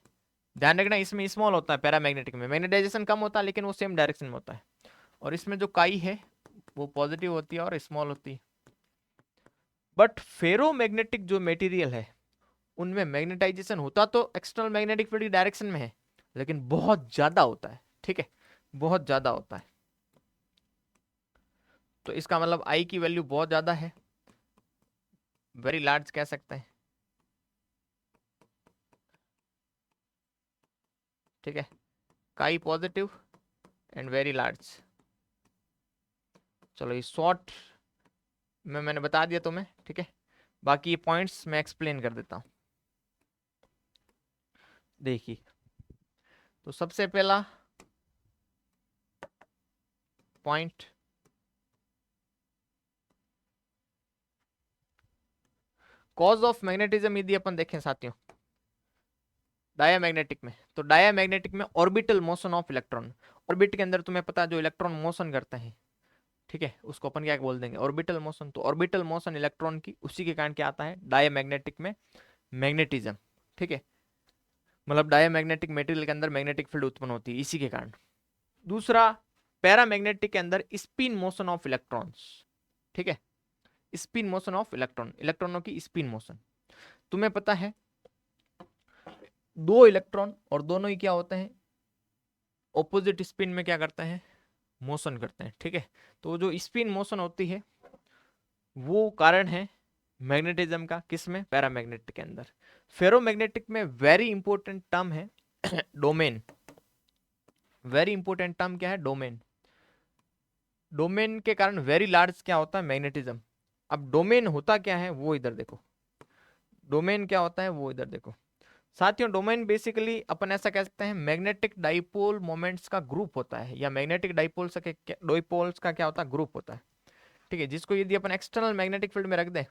ध्यान रखना, इसमें स्मॉल होता है पैरामैग्नेटिक में, मैग्नेटाइजेशन कम होता है लेकिन वो सेम डायरेक्शन में होता है। और इसमें जो काई है वो पॉजिटिव होती है और स्मॉल होती है। बट फेरोमैग्नेटिक जो मटेरियल है उनमें मैग्नेटाइजेशन होता तो एक्सटर्नल मैग्नेटिक फील्ड की डायरेक्शन में है लेकिन बहुत ज्यादा होता है, ठीक है, बहुत ज्यादा होता है। तो इसका मतलब आई की वैल्यू बहुत ज्यादा है, वेरी लार्ज कह सकते हैं, ठीक है। काई पॉजिटिव, एंड वेरी लार्ज। चलो ये शॉर्ट में मैंने बता दिया तुम्हें, ठीक है। बाकी ये पॉइंट्स मैं एक्सप्लेन कर देता हूं। देखिए, तो सबसे पहला पॉइंट, कॉज ऑफ मैग्नेटिज्म यदि अपन देखें साथियों डायामैग्नेटिक में, तो डायामैग्नेटिक में orbital motion of electron. Orbit के अंदर तुम्हें पता है जो इलेक्ट्रॉन मोशन करते हैं, ठीक है, उसको अपन क्या बोल देंगे, ऑर्बिटल मोशन। तो ऑर्बिटल मोशन इलेक्ट्रॉन की, उसी के कारण क्या आता है डायामैग्नेटिक में मैग्नेटिज्म, ठीक है। मतलब डायामैग्नेटिक मटेरियल के अंदर मैग्नेटिक फील्ड उत्पन्न होती है इसी के कारण। दूसरा, पैरामैग्नेटिक के अंदर स्पिन मोशन ऑफ इलेक्ट्रॉन्स, ठीक है, स्पिन मोशन ऑफ इलेक्ट्रॉन, इलेक्ट्रॉनों की स्पिन मोशन। तुम्हें पता है दो इलेक्ट्रॉन और दोनों ही क्या होते हैं, ऑपोजिट स्पिन में क्या करते हैं, मोशन करते हैं, ठीक है। तो जो स्पिन मोशन होती है वो कारण है मैग्नेटिज्म का, किसमें, पैरामैग्नेटिक के अंदर। फेरोमैग्नेटिक में वेरी इंपॉर्टेंट टर्म है डोमेन। वेरी इंपॉर्टेंट टर्म क्या है, डोमेन। डोमेन के कारण वेरी लार्ज क्या होता है, मैग्नेटिज्म। अब डोमेन होता क्या है वो इधर देखो, डोमेन क्या होता है वो इधर देखो साथियों। डोमेन बेसिकली अपन ऐसा कह सकते हैं मैग्नेटिक डाइपोल मोमेंट्स का ग्रुप होता है, या मैग्नेटिक डाइपोल्स के डाइपोल्स का क्या होता है, ग्रुप होता है, ठीक है। जिसको यदि अपन एक्सटर्नल मैग्नेटिक फील्ड में रख दें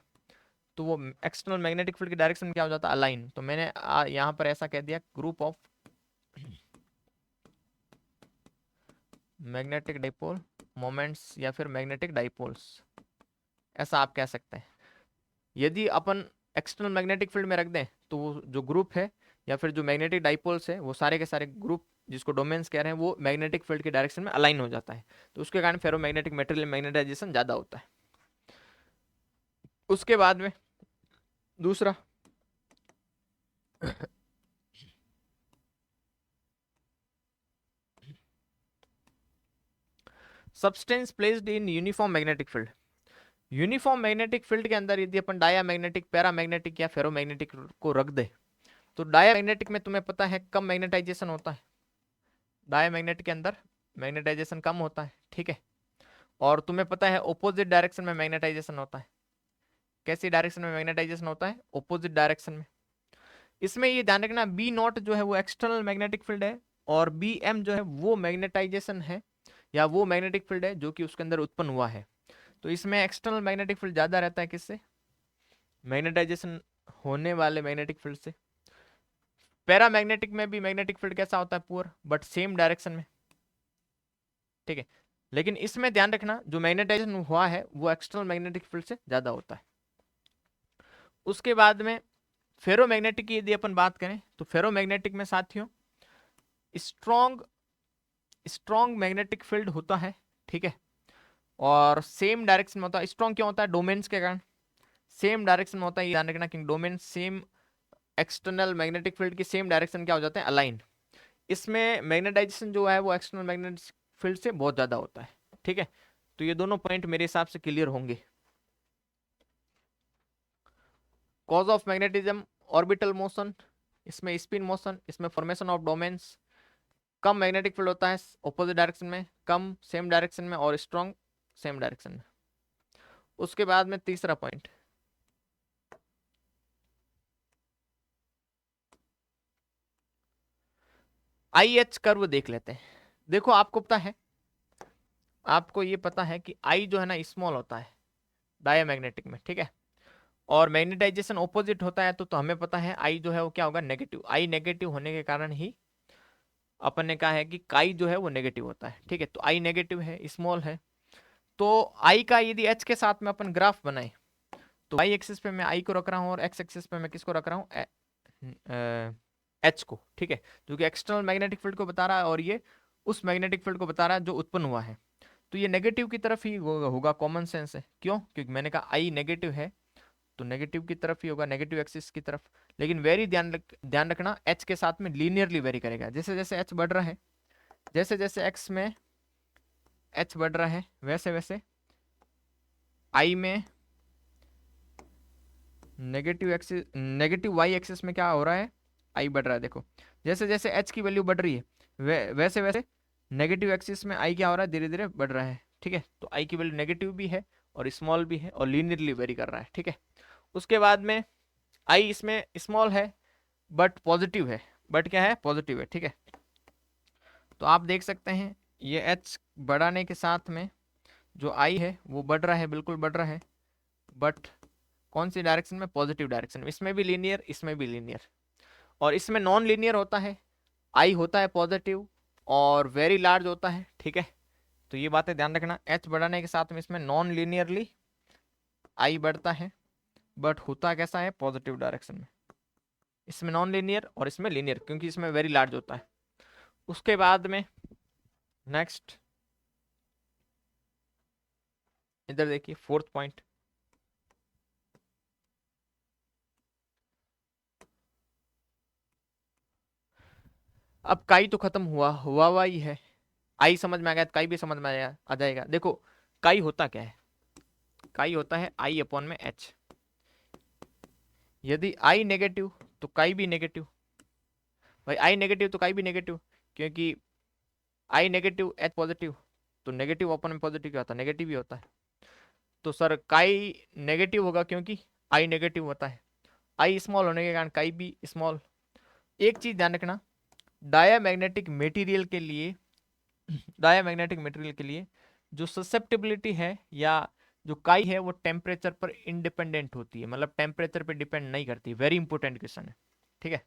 तो वो एक्सटर्नल मैग्नेटिक फील्ड की डायरेक्शन में क्या हो जाता है, अलाइन। तो मैंने यहाँ पर ऐसा कह दिया group of magnetic dipole moments, या फिर मैग्नेटिक डाइपोल्स, ऐसा आप कह सकते हैं। यदि अपन एक्सटर्नल मैग्नेटिक फील्ड में रख दें तो वो जो ग्रुप है या फिर जो मैग्नेटिक डाइपोल्स है वो सारे के सारे ग्रुप, जिसको डोमेन्स कह रहे हैं, वो मैग्नेटिक फील्ड की डायरेक्शन में अलाइन हो जाता है। तो उसके कारण फेरोमैग्नेटिक मटेरियल मैग्नेटाइजेशन ज्यादा होता है। उसके बाद में दूसरा substance placed in uniform magnetic field. Uniform magnetic field के अंदर यदि अपन डायामैग्नेटिक, पैरामैग्नेटिक या फेरोमैग्नेटिक को रख दे तो डायामैग्नेटिक में तुम्हें पता है कम मैग्नेटाइजेशन होता है, डायामैग्नेटिक के अंदर मैग्नेटाइजेशन कम होता है, ठीक है। और तुम्हें पता है ऑपोजिट डायरेक्शन में मैग्नेटाइजेशन होता है। कैसी डायरेक्शन में मैग्नेटाइजेशन होता है, ऑपोजिट डायरेक्शन में। इसमें ये ध्यान रखना बी नॉट जो है वो एक्सटर्नल मैग्नेटिक फील्ड है, और बी एम जो है वो मैग्नेटाइजेशन है, या वो मैग्नेटिक फील्ड है जो कि उसके अंदर उत्पन्न हुआ है। तो इसमें एक्सटर्नल मैग्नेटिक फील्ड ज्यादा रहता है, किससे, मैग्नेटाइजेशन होने वाले मैग्नेटिक फील्ड से। पैरामैग्नेटिक में भी मैग्नेटिक फील्ड कैसा होता है, पुअर, बट सेम डायरेक्शन में, ठीक है। लेकिन इसमें ध्यान रखना जो मैग्नेटाइजेशन हुआ है वो एक्सटर्नल मैग्नेटिक फील्ड से ज्यादा होता है। उसके बाद में फेरोमैग्नेटिक की यदि अपन बात करें तो फेरोमैग्नेटिक में साथियों स्ट्रॉन्ग स्ट्रॉन्ग मैग्नेटिक फील्ड होता है, ठीक है, और सेम डायरेक्शन में होता है। स्ट्रॉन्ग क्यों होता है, डोमेन्स के कारण सेम डायरेक्शन में होता है। ये ध्यान रखना कि domain same, external magnetic field की सेम डायरेक्शन क्या हो जाता है, अलाइन। इसमें मैग्नेटाइजेशन जो है वो एक्सटर्नल मैग्नेटिक फील्ड से बहुत ज्यादा होता है, ठीक है। तो ये दोनों पॉइंट मेरे हिसाब से क्लियर होंगे। Cause of magnetism orbital motion, इसमें स्पिन मोशन, इसमें formation of domains. Come magnetic field होता है ऑपोजिट डायरेक्शन में, कम सेम डायरेक्शन में, और स्ट्रॉन्ग सेम डायरेक्शन में। उसके बाद में तीसरा पॉइंट, आई एच कर्व देख लेते हैं। देखो आपको पता है, आपको ये पता है कि आई जो है ना स्मॉल होता है डायामैग्नेटिक में, ठीक है, और मैग्नेटाइजेशन ऑपोजिट होता है। तो हमें पता है आई जो है वो क्या होगा, नेगेटिव। आई नेगेटिव होने के कारण ही अपन ने कहा है कि काई जो है वो नेगेटिव होता है, ठीक है। तो आई नेगेटिव है, स्मॉल है। तो आई का यदि एच के साथ में अपन ग्राफ बनाए तो वाई एक्सिस पे मैं आई को रख रहा हूँ और एक्स एक्सिस पे मैं किसको रख रहा हूँ, एच को, ठीक है, जो कि एक्सटर्नल मैग्नेटिक फील्ड को बता रहा है, और ये उस मैग्नेटिक फील्ड को बता रहा है जो उत्पन्न हुआ है। तो ये नेगेटिव की तरफ ही होगा, कॉमन सेंस है। क्यों, क्योंकि मैंने कहा आई नेगेटिव है तो नेगेटिव की तरफ ही होगा, नेगेटिव एक्सिस की तरफ। लेकिन वेरी ध्यान रखना एच के साथ में लीनियरली वेरी करेगा। जैसे जैसे एच बढ़ रहा है, जैसे जैसे एक्स में एच बढ़ रहा है, वैसे वैसे आई में negative axis, negative Y axis में क्या हो रहा है, आई बढ़ रहा है। देखो जैसे जैसे एच की वैल्यू बढ़ रही है वैसे वैसे नेगेटिव एक्सिस में आई क्या हो रहा है, धीरे धीरे बढ़ रहा है, ठीक है। तो आई की वैल्यू नेगेटिव भी है और स्मॉल भी है और लीनियरली वेरी कर रहा है, ठीक है। उसके बाद में आई इसमें स्मॉल है बट पॉजिटिव है, बट क्या है, पॉजिटिव है, ठीक है। तो आप देख सकते हैं ये एच बढ़ाने के साथ में जो आई है वो बढ़ रहा है, बिल्कुल बढ़ रहा है, बट कौन सी डायरेक्शन में, पॉजिटिव डायरेक्शन में। इसमें भी लीनियर, इसमें भी लीनियर, और इसमें नॉन लीनियर होता है, आई होता है पॉजिटिव और वेरी लार्ज होता है, ठीक है। तो ये बातें ध्यान रखना, एच बढ़ाने के साथ में इसमें नॉन लीनियरली आई बढ़ता है, बट होता कैसा है, पॉजिटिव डायरेक्शन में। इसमें नॉन लीनियर और इसमें लीनियर, क्योंकि इसमें वेरी लार्ज होता है। उसके बाद में नेक्स्ट इधर देखिए, फोर्थ पॉइंट, अब काई तो खत्म हुआ ही है, आई समझ में आ गया तो काई भी समझ में आ जाएगा। देखो काई होता क्या है, काई होता है आई अपॉन में एच। यदि आई नेगेटिव तो काई भी नेगेटिव, भाई आई नेगेटिव तो काई भी नेगेटिव, क्योंकि आई नेगेटिव एच पॉजिटिव, तो नेगेटिव अपॉन में पॉजिटिव क्या होता है, नेगेटिव ही होता है। तो सर काई नेगेटिव होगा क्योंकि आई नेगेटिव होता है, आई स्मॉल होने के कारण काई भी स्मॉल। एक चीज ध्यान रखना, डायामैग्नेटिक मटेरियल के लिए, डायामैग्नेटिक मटेरियल के लिए जो ससेप्टिबिलिटी है या जो काई है वो टेम्परेचर पर इंडिपेंडेंट होती है, मतलब टेम्परेचर पर डिपेंड नहीं करती। वेरी इंपॉर्टेंट क्वेश्चन है, ठीक है।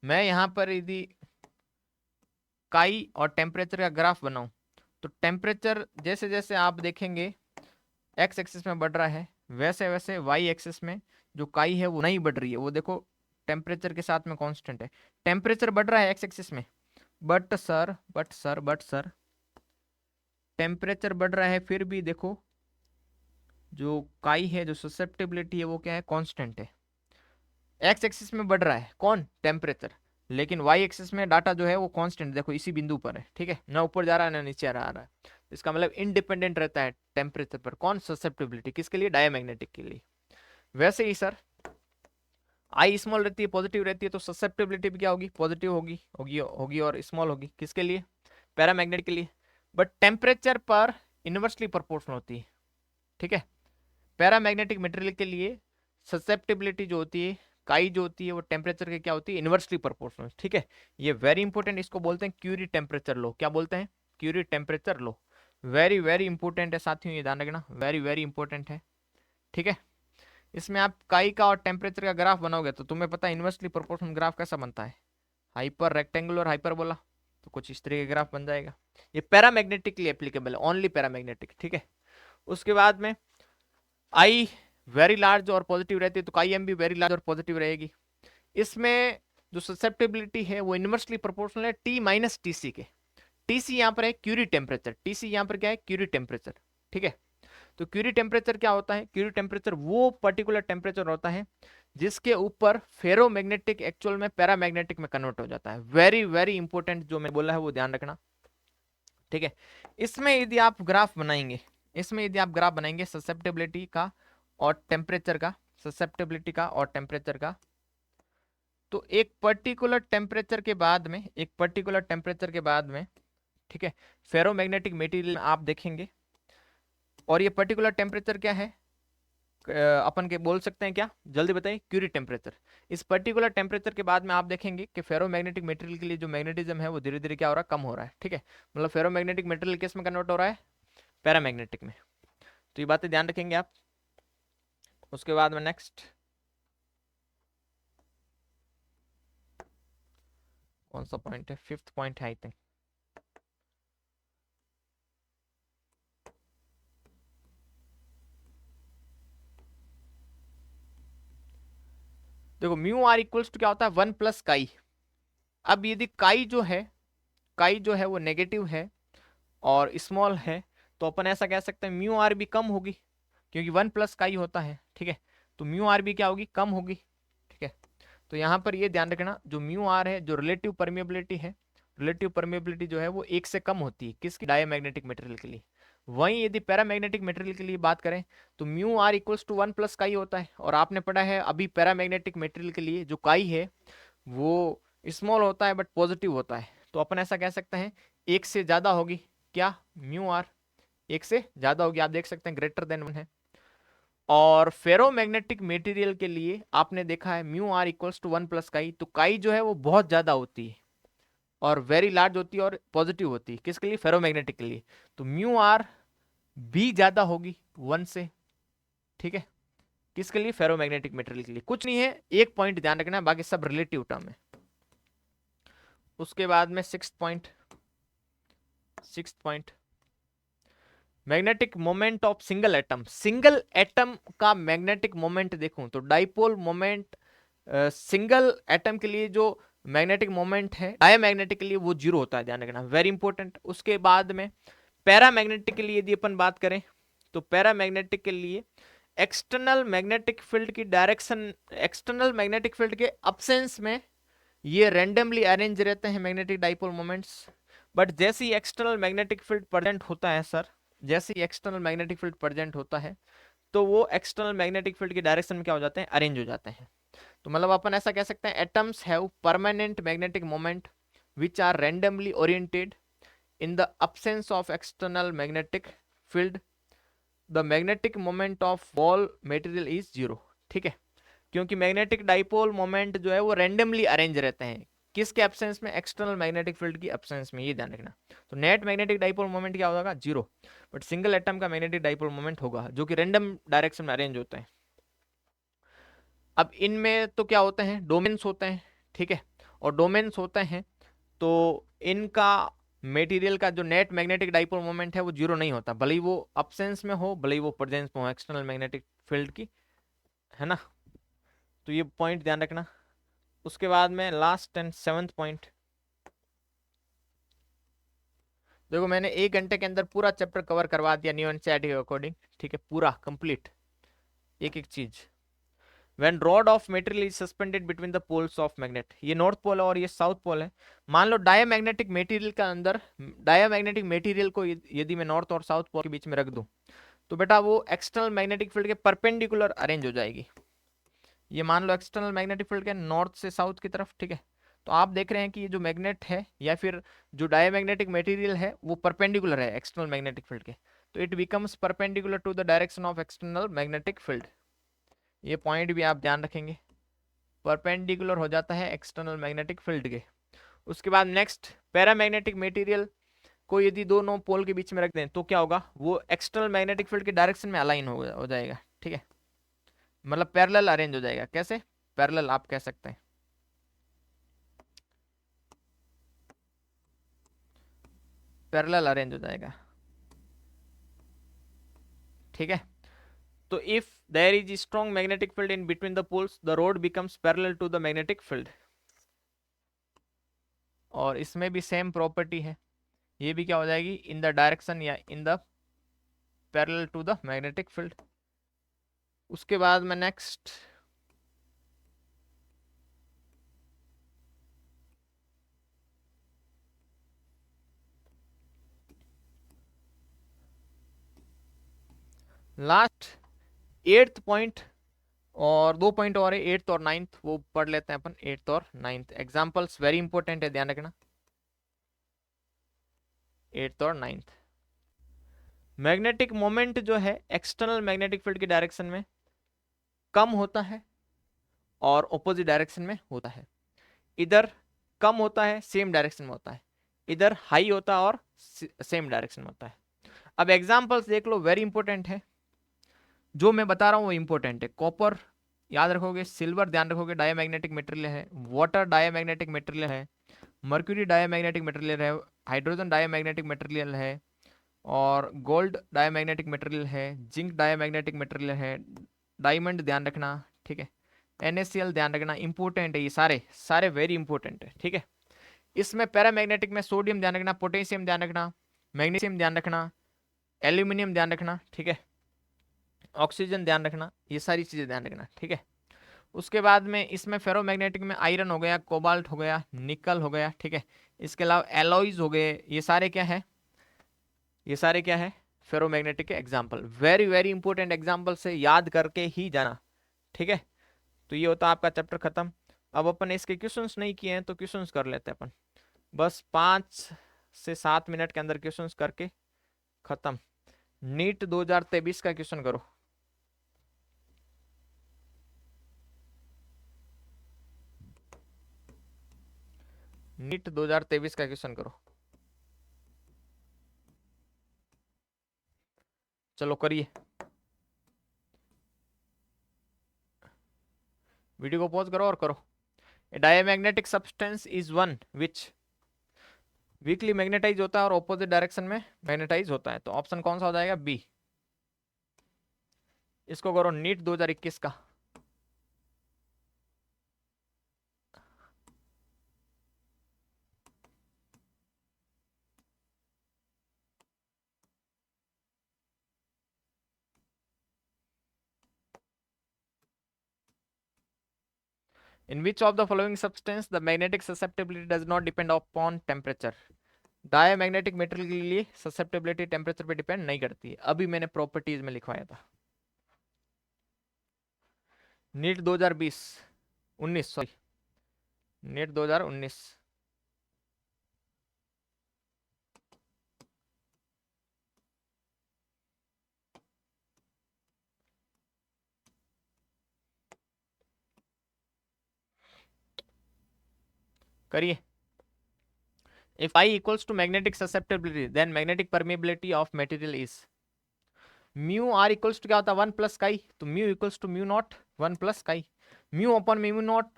मैं यहां पर यदि काई और टेम्परेचर का ग्राफ बनाऊं तो टेम्परेचर जैसे जैसे आप देखेंगे एक्स एक्सिस में बढ़ रहा है, वैसे वैसे वाई एक्सिस में जो काई है वो नहीं बढ़ रही है। वो देखो टेम्परेचर के साथ में कांस्टेंट है, टेम्परेचर बढ़ रहा है एक्स एक्सिस में, बट सर टेम्परेचर बढ़ रहा है, फिर भी देखो जो काई है, जो ससेप्टेबिलिटी है वो क्या है, कांस्टेंट है। एक्स एक्सिस में बढ़ रहा है कौन, टेम्परेचर, लेकिन वाई एक्सिस में डाटा जो है वो कांस्टेंट, देखो इसी बिंदु पर है, ठीक है, ना ऊपर जा रहा है ना नीचे आ रहा है। इसका मतलब इंडिपेंडेंट रहता है टेम्परेचर पर, कौन, ससेप्टेबिलिटी, किसके लिए, डायमैग्नेटिक के लिए। वैसे ही सर आई स्मॉल रहती है, पॉजिटिव रहती है, तो ससेप्टेबिलिटी भी क्या होगी, पॉजिटिव होगी होगी होगी और स्मॉल होगी, किसके लिए, पैरामैग्नेट के लिए। बट टेम्परेचर पर इनवर्सली प्रोपोर्शनल होती है, ठीक है। पैरामैग्नेटिक मटेरियल के लिए ससेप्टेबिलिटी जो होती है, काई जो होती है, वो टेम्परेचर के क्या होती है, इनवर्सली प्रोपोर्शनल, ठीक है। ये वेरी इंपॉर्टेंट, इसको बोलते हैं क्यूरी टेम्परेचर लो। क्या बोलते हैं, क्यूरी टेम्परेचर लो। वेरी वेरी इंपॉर्टेंट है साथियों, ये ध्यान रखना, वेरी वेरी इंपॉर्टेंट है, ठीक है। इसमें आप काई का और टेम्परेचर का ग्राफ बनाओगे तो तुम्हें पता है इनवर्सली प्रोपोर्शनल ग्राफ कैसा बनता है, हाइपर रेक्टेंगुलर हाइपरबोला, तो कुछ इस तरह का ग्राफ बन जाएगा। ये पैरामैग्नेटिक के लिए एप्लीकेबल है, ओनली पैरामैग्नेटिक, ठीक है। उसके बाद में आई वेरी लार्ज और पॉजिटिव रहती है तो काई एम भी वेरी लार्ज और पॉजिटिव रहेगी। इसमें जो ससेप्टेबिलिटी है वो इनवर्सली प्रोपोर्शनल है टी माइनस टीसी के। टीसी यहाँ पर है क्यूरी टेम्परेचर, टीसी यहाँ पर क्या है, क्यूरी टेम्परेचर, ठीक है। तो क्यूरी टेम्परेचर क्या होता है, क्यूरी टेम्परेचर वो पर्टिकुलर टेम्परेचर होता है जिसके ऊपर फेरोमैग्नेटिक एक्चुअल में पैरामैग्नेटिक में कन्वर्ट हो जाता है। वेरी वेरी इंपॉर्टेंट जो मैं बोला है वो ध्यान रखना, ठीक है। इसमें यदि आप ग्राफ बनाएंगे, इसमें यदि आप ग्राफ बनाएंगे ससेप्टेबिलिटी का और टेम्परेचर का, ससेप्टेबिलिटी का और टेम्परेचर का, तो एक पर्टिकुलर टेम्परेचर के बाद में, एक पर्टिकुलर टेम्परेचर के बाद में, ठीक है, फेरोमैग्नेटिक मटेरियल आप देखेंगे। और ये पर्टिकुलर टेम्परेचर क्या है, अपन के बोल सकते हैं क्या, जल्दी बताइए, क्यूरी टेम्परेचर। इस पर्टिकुलर टेम्परेचर के बाद में आप देखेंगे कि फेरोमैग्नेटिक मटेरियल के लिए जो मैग्नेटिज्म है वो धीरे धीरे क्या हो रहा है, कम हो रहा है, ठीक है। मतलब फेरोमैग्नेटिक मटेरियल किस में कन्वर्ट हो रहा है, पैरामैग्नेटिक में। तो ये बातें ध्यान रखेंगे आप। उसके बाद में नेक्स्ट कौन सा पॉइंट है, फिफ्थ पॉइंट है आई थिंक। देखो म्यू आर इक्वल्स टू क्या होता है, 1 प्लस काई। अब यदि काई जो है, काई जो है वो नेगेटिव है और स्मॉल है, तो अपन ऐसा कह सकते हैं म्यू आर भी कम होगी, क्योंकि 1 प्लस काई होता है, ठीक है। तो म्यू आर भी क्या होगी, कम होगी, ठीक है। तो यहाँ पर ये ध्यान रखना, जो म्यू आर है, जो रिलेटिव परमिएबिलिटी है, रिलेटिव परमिएबिलिटी जो है वो 1 से कम होती है, किसकी, डायमैग्नेटिक मटेरियल के लिए। वहीं यदि पैरामैग्नेटिक मटेरियल के लिए बात करें तो mu R equals to 1 plus chi होता है। और आपने पढ़ा है अभी पैरामैग्नेटिक मटेरियल के लिए जो काई है वो स्मॉल होता है बट पॉजिटिव होता है, तो अपन ऐसा कह सकते हैं एक से ज्यादा होगी क्या, म्यू आर एक से ज्यादा होगी, आप देख सकते हैं ग्रेटर देन 1 है। और फेरोमैग्नेटिक मटेरियल के लिए आपने देखा है mu R equals to 1 plus chi, तो काई जो है वो बहुत ज्यादा होती है और वेरी लार्ज होती है और पॉजिटिव होती है, किसके लिए, फेरोमैग्नेटिक के लिए। तो म्यू आर भी ज्यादा होगी 1 से, ठीक है, किसके लिए, फेरोमैग्नेटिक मटेरियल के लिए। कुछ नहीं है, एक पॉइंट ध्यान रखना है, बाकी सब रिलेटिव टर्म है। उसके बाद में sixth point magnetic moment of single atom. Single atom का मैग्नेटिक मोमेंट देखूं तो डाइपोल मोमेंट सिंगल एटम के लिए जो मैग्नेटिक मोमेंट है डायमैग्नेटिक के लिए वो 0 होता है, ध्यान रखना, वेरी इंपॉर्टेंट। उसके बाद में पैरामैग्नेटिक के लिए यदि अपन बात करें तो पैरामैग्नेटिक के लिए एक्सटर्नल मैग्नेटिक फील्ड की डायरेक्शन, एक्सटर्नल मैग्नेटिक फील्ड के अब्सेंस में ये रैंडमली अरेंज रहते हैं मैग्नेटिक डाइपोल मोमेंट्स। बट जैसे ही एक्सटर्नल मैग्नेटिक फील्ड प्रेजेंट होता है सर, जैसे ही एक्सटर्नल मैग्नेटिक फील्ड प्रेजेंट होता है तो वो एक्सटर्नल मैग्नेटिक फील्ड की डायरेक्शन में क्या हो जाते हैं, अरेंज हो जाते हैं। तो मतलब अपन ऐसा कह सकते हैं atoms have permanent magnetic moment which are randomly oriented in the absence of external magnetic field, the magnetic moment of all material is 0, ठीक है, क्योंकि मैग्नेटिक डाइपोल मोमेंट जो है वो रैंडमली अरेंज रहते हैं, किसके एब्सेंस में, एक्सटर्नल मैग्नेटिक फील्ड की एब्सेंस में, ये ध्यान रखना। तो नेट मैग्नेटिक डाइपोल मोमेंट क्या होगा, 0, बट सिंगल एटम का मैग्नेटिक डाइपोल मोमेंट होगा जो कि रैंडम डायरेक्शन में अरेंज होते हैं। अब इनमें तो क्या होते हैं, डोमेन्स होते हैं, ठीक है, और डोमेन्स होते हैं तो इनका मटेरियल का जो नेट मैग्नेटिक डाइपोल मोमेंट है वो 0 नहीं होता, भले ही वो अब्सेंस में हो, भले ही वो प्रेजेंस में हो एक्सटर्नल मैग्नेटिक फील्ड की, है ना। तो ये पॉइंट ध्यान रखना। उसके बाद में लास्ट एंड 7th पॉइंट, देखो मैंने 1 घंटे के अंदर पूरा चैप्टर कवर करवा दिया न्यू एनसीईआरटी के अकॉर्डिंग, ठीक है, पूरा कंप्लीट एक एक चीज। When rod of material is suspended between the poles of magnet, ये नॉर्थ पोल है और ये साउथ पोल है। मान लो डायमैग्नेटिक मटेरियल का अंदर, डायमैग्नेटिक मटेरियल को यदि मैं नॉर्थ और साउथ पोल के बीच में रख दूं तो बेटा वो एक्सटर्नल मैग्नेटिक फील्ड के परपेंडिकुलर अरेंज हो जाएगी। ये मान लो एक्सटर्नल मैग्नेटिक फील्ड के नॉर्थ से साउथ की तरफ, ठीक है, तो आप देख रहे हैं कि ये जो मैग्नेट है या फिर जो डायमैग्नेटिक मटेरियल है वो परपेंडिकुलर है एक्सटर्नल मैग्नेटिक फील्ड के, तो it becomes perpendicular to the direction of external magnetic field. ये पॉइंट भी आप ध्यान रखेंगे, परपेंडिकुलर हो जाता है एक्सटर्नल मैग्नेटिक फील्ड के। उसके बाद नेक्स्ट, पैरामैग्नेटिक मटेरियल को यदि दोनों पोल के बीच में रख दें तो क्या होगा, वो एक्सटर्नल मैग्नेटिक फील्ड के डायरेक्शन में अलाइन हो जाएगा, ठीक है, मतलब पैरेलल अरेंज हो जाएगा। कैसे, पैरेलल आप कह सकते हैं, पैरेलल अरेंज हो जाएगा, ठीक है। तो if there is strong magnetic field in between the poles the rod becomes parallel to the magnetic field. और इसमें भी सेम प्रॉपर्टी है, ये भी क्या हो जाएगी, इन द डायरेक्शन या in the parallel to the magnetic field. उसके बाद में नेक्स्ट, लास्ट 8th पॉइंट, और 2 पॉइंट और है 8th और 9th, वो पढ़ लेते हैं अपन। 8th और 9th एग्जांपल्स वेरी इंपॉर्टेंट है, ध्यान रखना। 8th और 9th, मैग्नेटिक मोमेंट जो है एक्सटर्नल मैग्नेटिक फील्ड की डायरेक्शन में कम होता है और ऑपोजिट डायरेक्शन में होता है। इधर कम होता है, सेम डायरेक्शन में होता है, इधर हाई होता है और सेम डायरेक्शन में होता है। अब एग्जांपल्स देख लो, वेरी इंपॉर्टेंट है, जो मैं बता रहा हूं वो इंपॉर्टेंट है। कॉपर याद रखोगे, सिल्वर ध्यान रखोगे, डायमैग्नेटिक मटेरियल है, वाटर डायमैग्नेटिक मटेरियल है, मर्क्यूरी डायमैग्नेटिक मटेरियल है, हाइड्रोजन डायमैग्नेटिक मटेरियल है, और गोल्ड डायमैग्नेटिक मटेरियल है, जिंक डायमैग्नेटिक मटेरियल है, डायमंड ध्यान रखना, ठीक है, NaCl ध्यान रखना, इंपॉर्टेंट है ये सारे सारे, वेरी इंपॉर्टेंट है, ठीक है। इसमें पैरामैग्नेटिक में सोडियम ध्यान रखना, पोटेशियम ध्यान रखना, मैग्नीशियम ध्यान रखना, एल्यूमिनियम ध्यान रखना, ठीक है, ऑक्सीजन ध्यान रखना, ये सारी चीजें ध्यान रखना, ठीक है। उसके बाद में इसमें फेरोमैग्नेटिक में आयरन हो गया, कोबाल्ट हो गया, निकल हो गया, ठीक है। इसके अलावा एलॉयज हो गए, ये सारे क्या है, ये सारे क्या है, फेरोमैग्नेटिक के example. Very very important example से याद करके ही जाना, ठीक है। तो ये होता है आपका चैप्टर खत्म। अब अपन इसके क्वेश्चंस नहीं किए हैं तो क्वेश्चंस कर लेते हैं अपन। बस 5 से 7 मिनट के अंदर क्वेश्चंस करके खत्म। नीट 2023 का क्वेश्चन करो। नीट 2023 का क्वेश्चन करो। चलो करिए। वीडियो को पॉज करो और करो। A diamagnetic substance is one which weakly magnetize होता है और ऑपोजिट डायरेक्शन में मैग्नेटाइज होता है। तो ऑप्शन कौन सा हो जाएगा? बी। इसको करो नीट 2021 का। In which of the following substance the magnetic susceptibility does not depend upon temperature? Diamagnetic material के लिए ससेप्टेबिलिटी टेम्परेचर पे डिपेंड नहीं करती है। अभी मैंने प्रॉपर्टीज में लिखवाया था। NEET 2020 19 sorry NEET 2019। करिए। If I equals to magnetic susceptibility, then magnetic permeability of material is mu R equals to क्या होता है? 1 प्लस काई। तो mu equals to mu naught 1 plus chi. Mu upon mu naught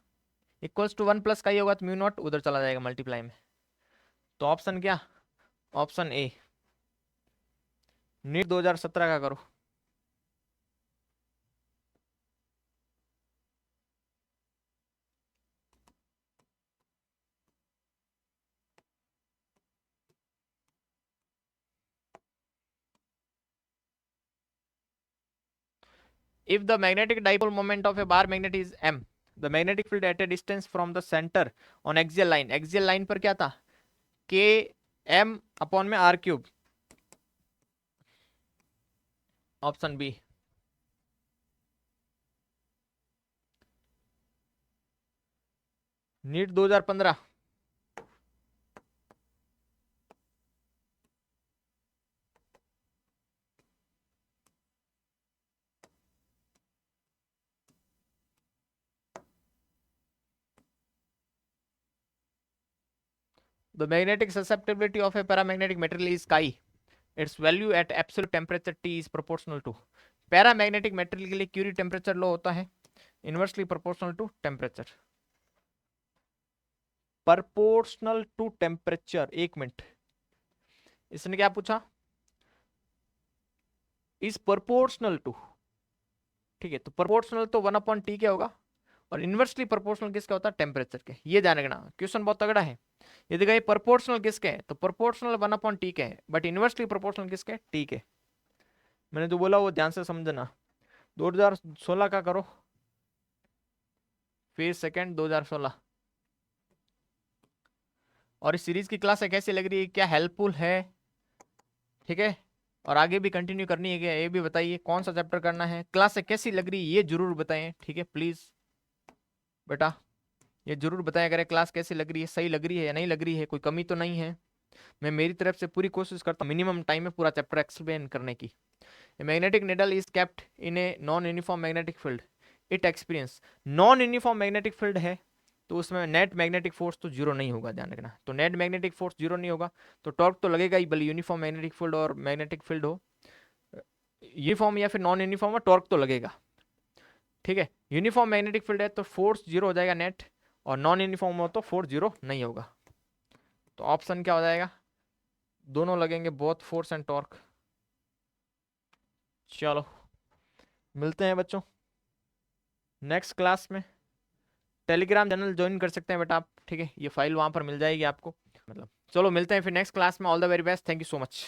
equals to 1 plus chi होगा, तो mu naught उधर चला जाएगा multiply में। तो ऑप्शन क्या? Option A. नीट 2017 का करो। If the magnetic dipole moment of a bar magnet is m, the magnetic field at a distance from the center on axial line पर क्या था? k m अपॉन में r cube. Option B. NEET 2015। The magnetic susceptibility of a paramagnetic material is chi. Its value at absolute temperature T is proportional to। Paramagnetic material के लिए Curie temperature low होता है inversely proportional to temperature. Proportional to temperature. एक minute, इसने क्या पूछा? Is proportional to. ठीक है, तो प्रोपोर्शनल तो 1/T क्या होगा, और इनवर्सली प्रोपोर्शनल किसका होता है? टेम्परेचर के। ये ध्यान रखना, क्वेश्चन बहुत तगड़ा है। यदि कहीं प्रोपोर्शनल किसके है, तो प्रोपोर्शनल 1/T के है, बट इनवर्सली प्रोपोर्शनल किसके? टी के। मैंने जो बोला वो ध्यान से समझना। 2016 का करो, फिर सेकेंड 2016। और इस सीरीज की क्लास कैसी लग रही है? क्या हेल्पफुल है? ठीक है, और आगे भी कंटिन्यू करनी है क्या, ये भी बताइए। कौन सा चैप्टर करना है? क्लास कैसी लग रही है ये जरूर बताएं। ठीक है, प्लीज बेटा ये जरूर बताया करें क्लास कैसी लग रही है, सही लग रही है या नहीं लग रही है, कोई कमी तो नहीं है। मैं मेरी तरफ से पूरी कोशिश करता हूँ मिनिमम टाइम में पूरा चैप्टर एक्सप्लेन करने की। Magnetic needle is kept in a non uniform magnetic field, it experience. Non uniform magnetic field है तो उसमें नेट मैग्नेटिक फोर्स तो जीरो नहीं होगा, ध्यान रखना। तो नेट मैग्नेटिक फोर्स जीरो नहीं होगा तो टॉर्क तो लगेगा ही, भले यूनिफॉर्म मैग्नेटिक फील्ड और मैग्नेटिक फील्ड हो, यूनिफॉर्म या फिर नॉन यूनिफॉर्म में टॉर्क तो लगेगा। ठीक है, यूनिफॉर्म मैग्नेटिक फील्ड है तो फोर्स जीरो हो जाएगा नेट, और नॉन यूनिफॉर्म हो तो फोर्स जीरो नहीं होगा। तो ऑप्शन क्या हो जाएगा? दोनों लगेंगे, बोथ फोर्स एंड टॉर्क। चलो मिलते हैं बच्चों नेक्स्ट क्लास में। टेलीग्राम चैनल ज्वाइन कर सकते हैं बेटा आप, ठीक है, ये फाइल वहां पर मिल जाएगी आपको, मतलब। चलो मिलते हैं फिर नेक्स्ट क्लास में। All the very best, thank you so much.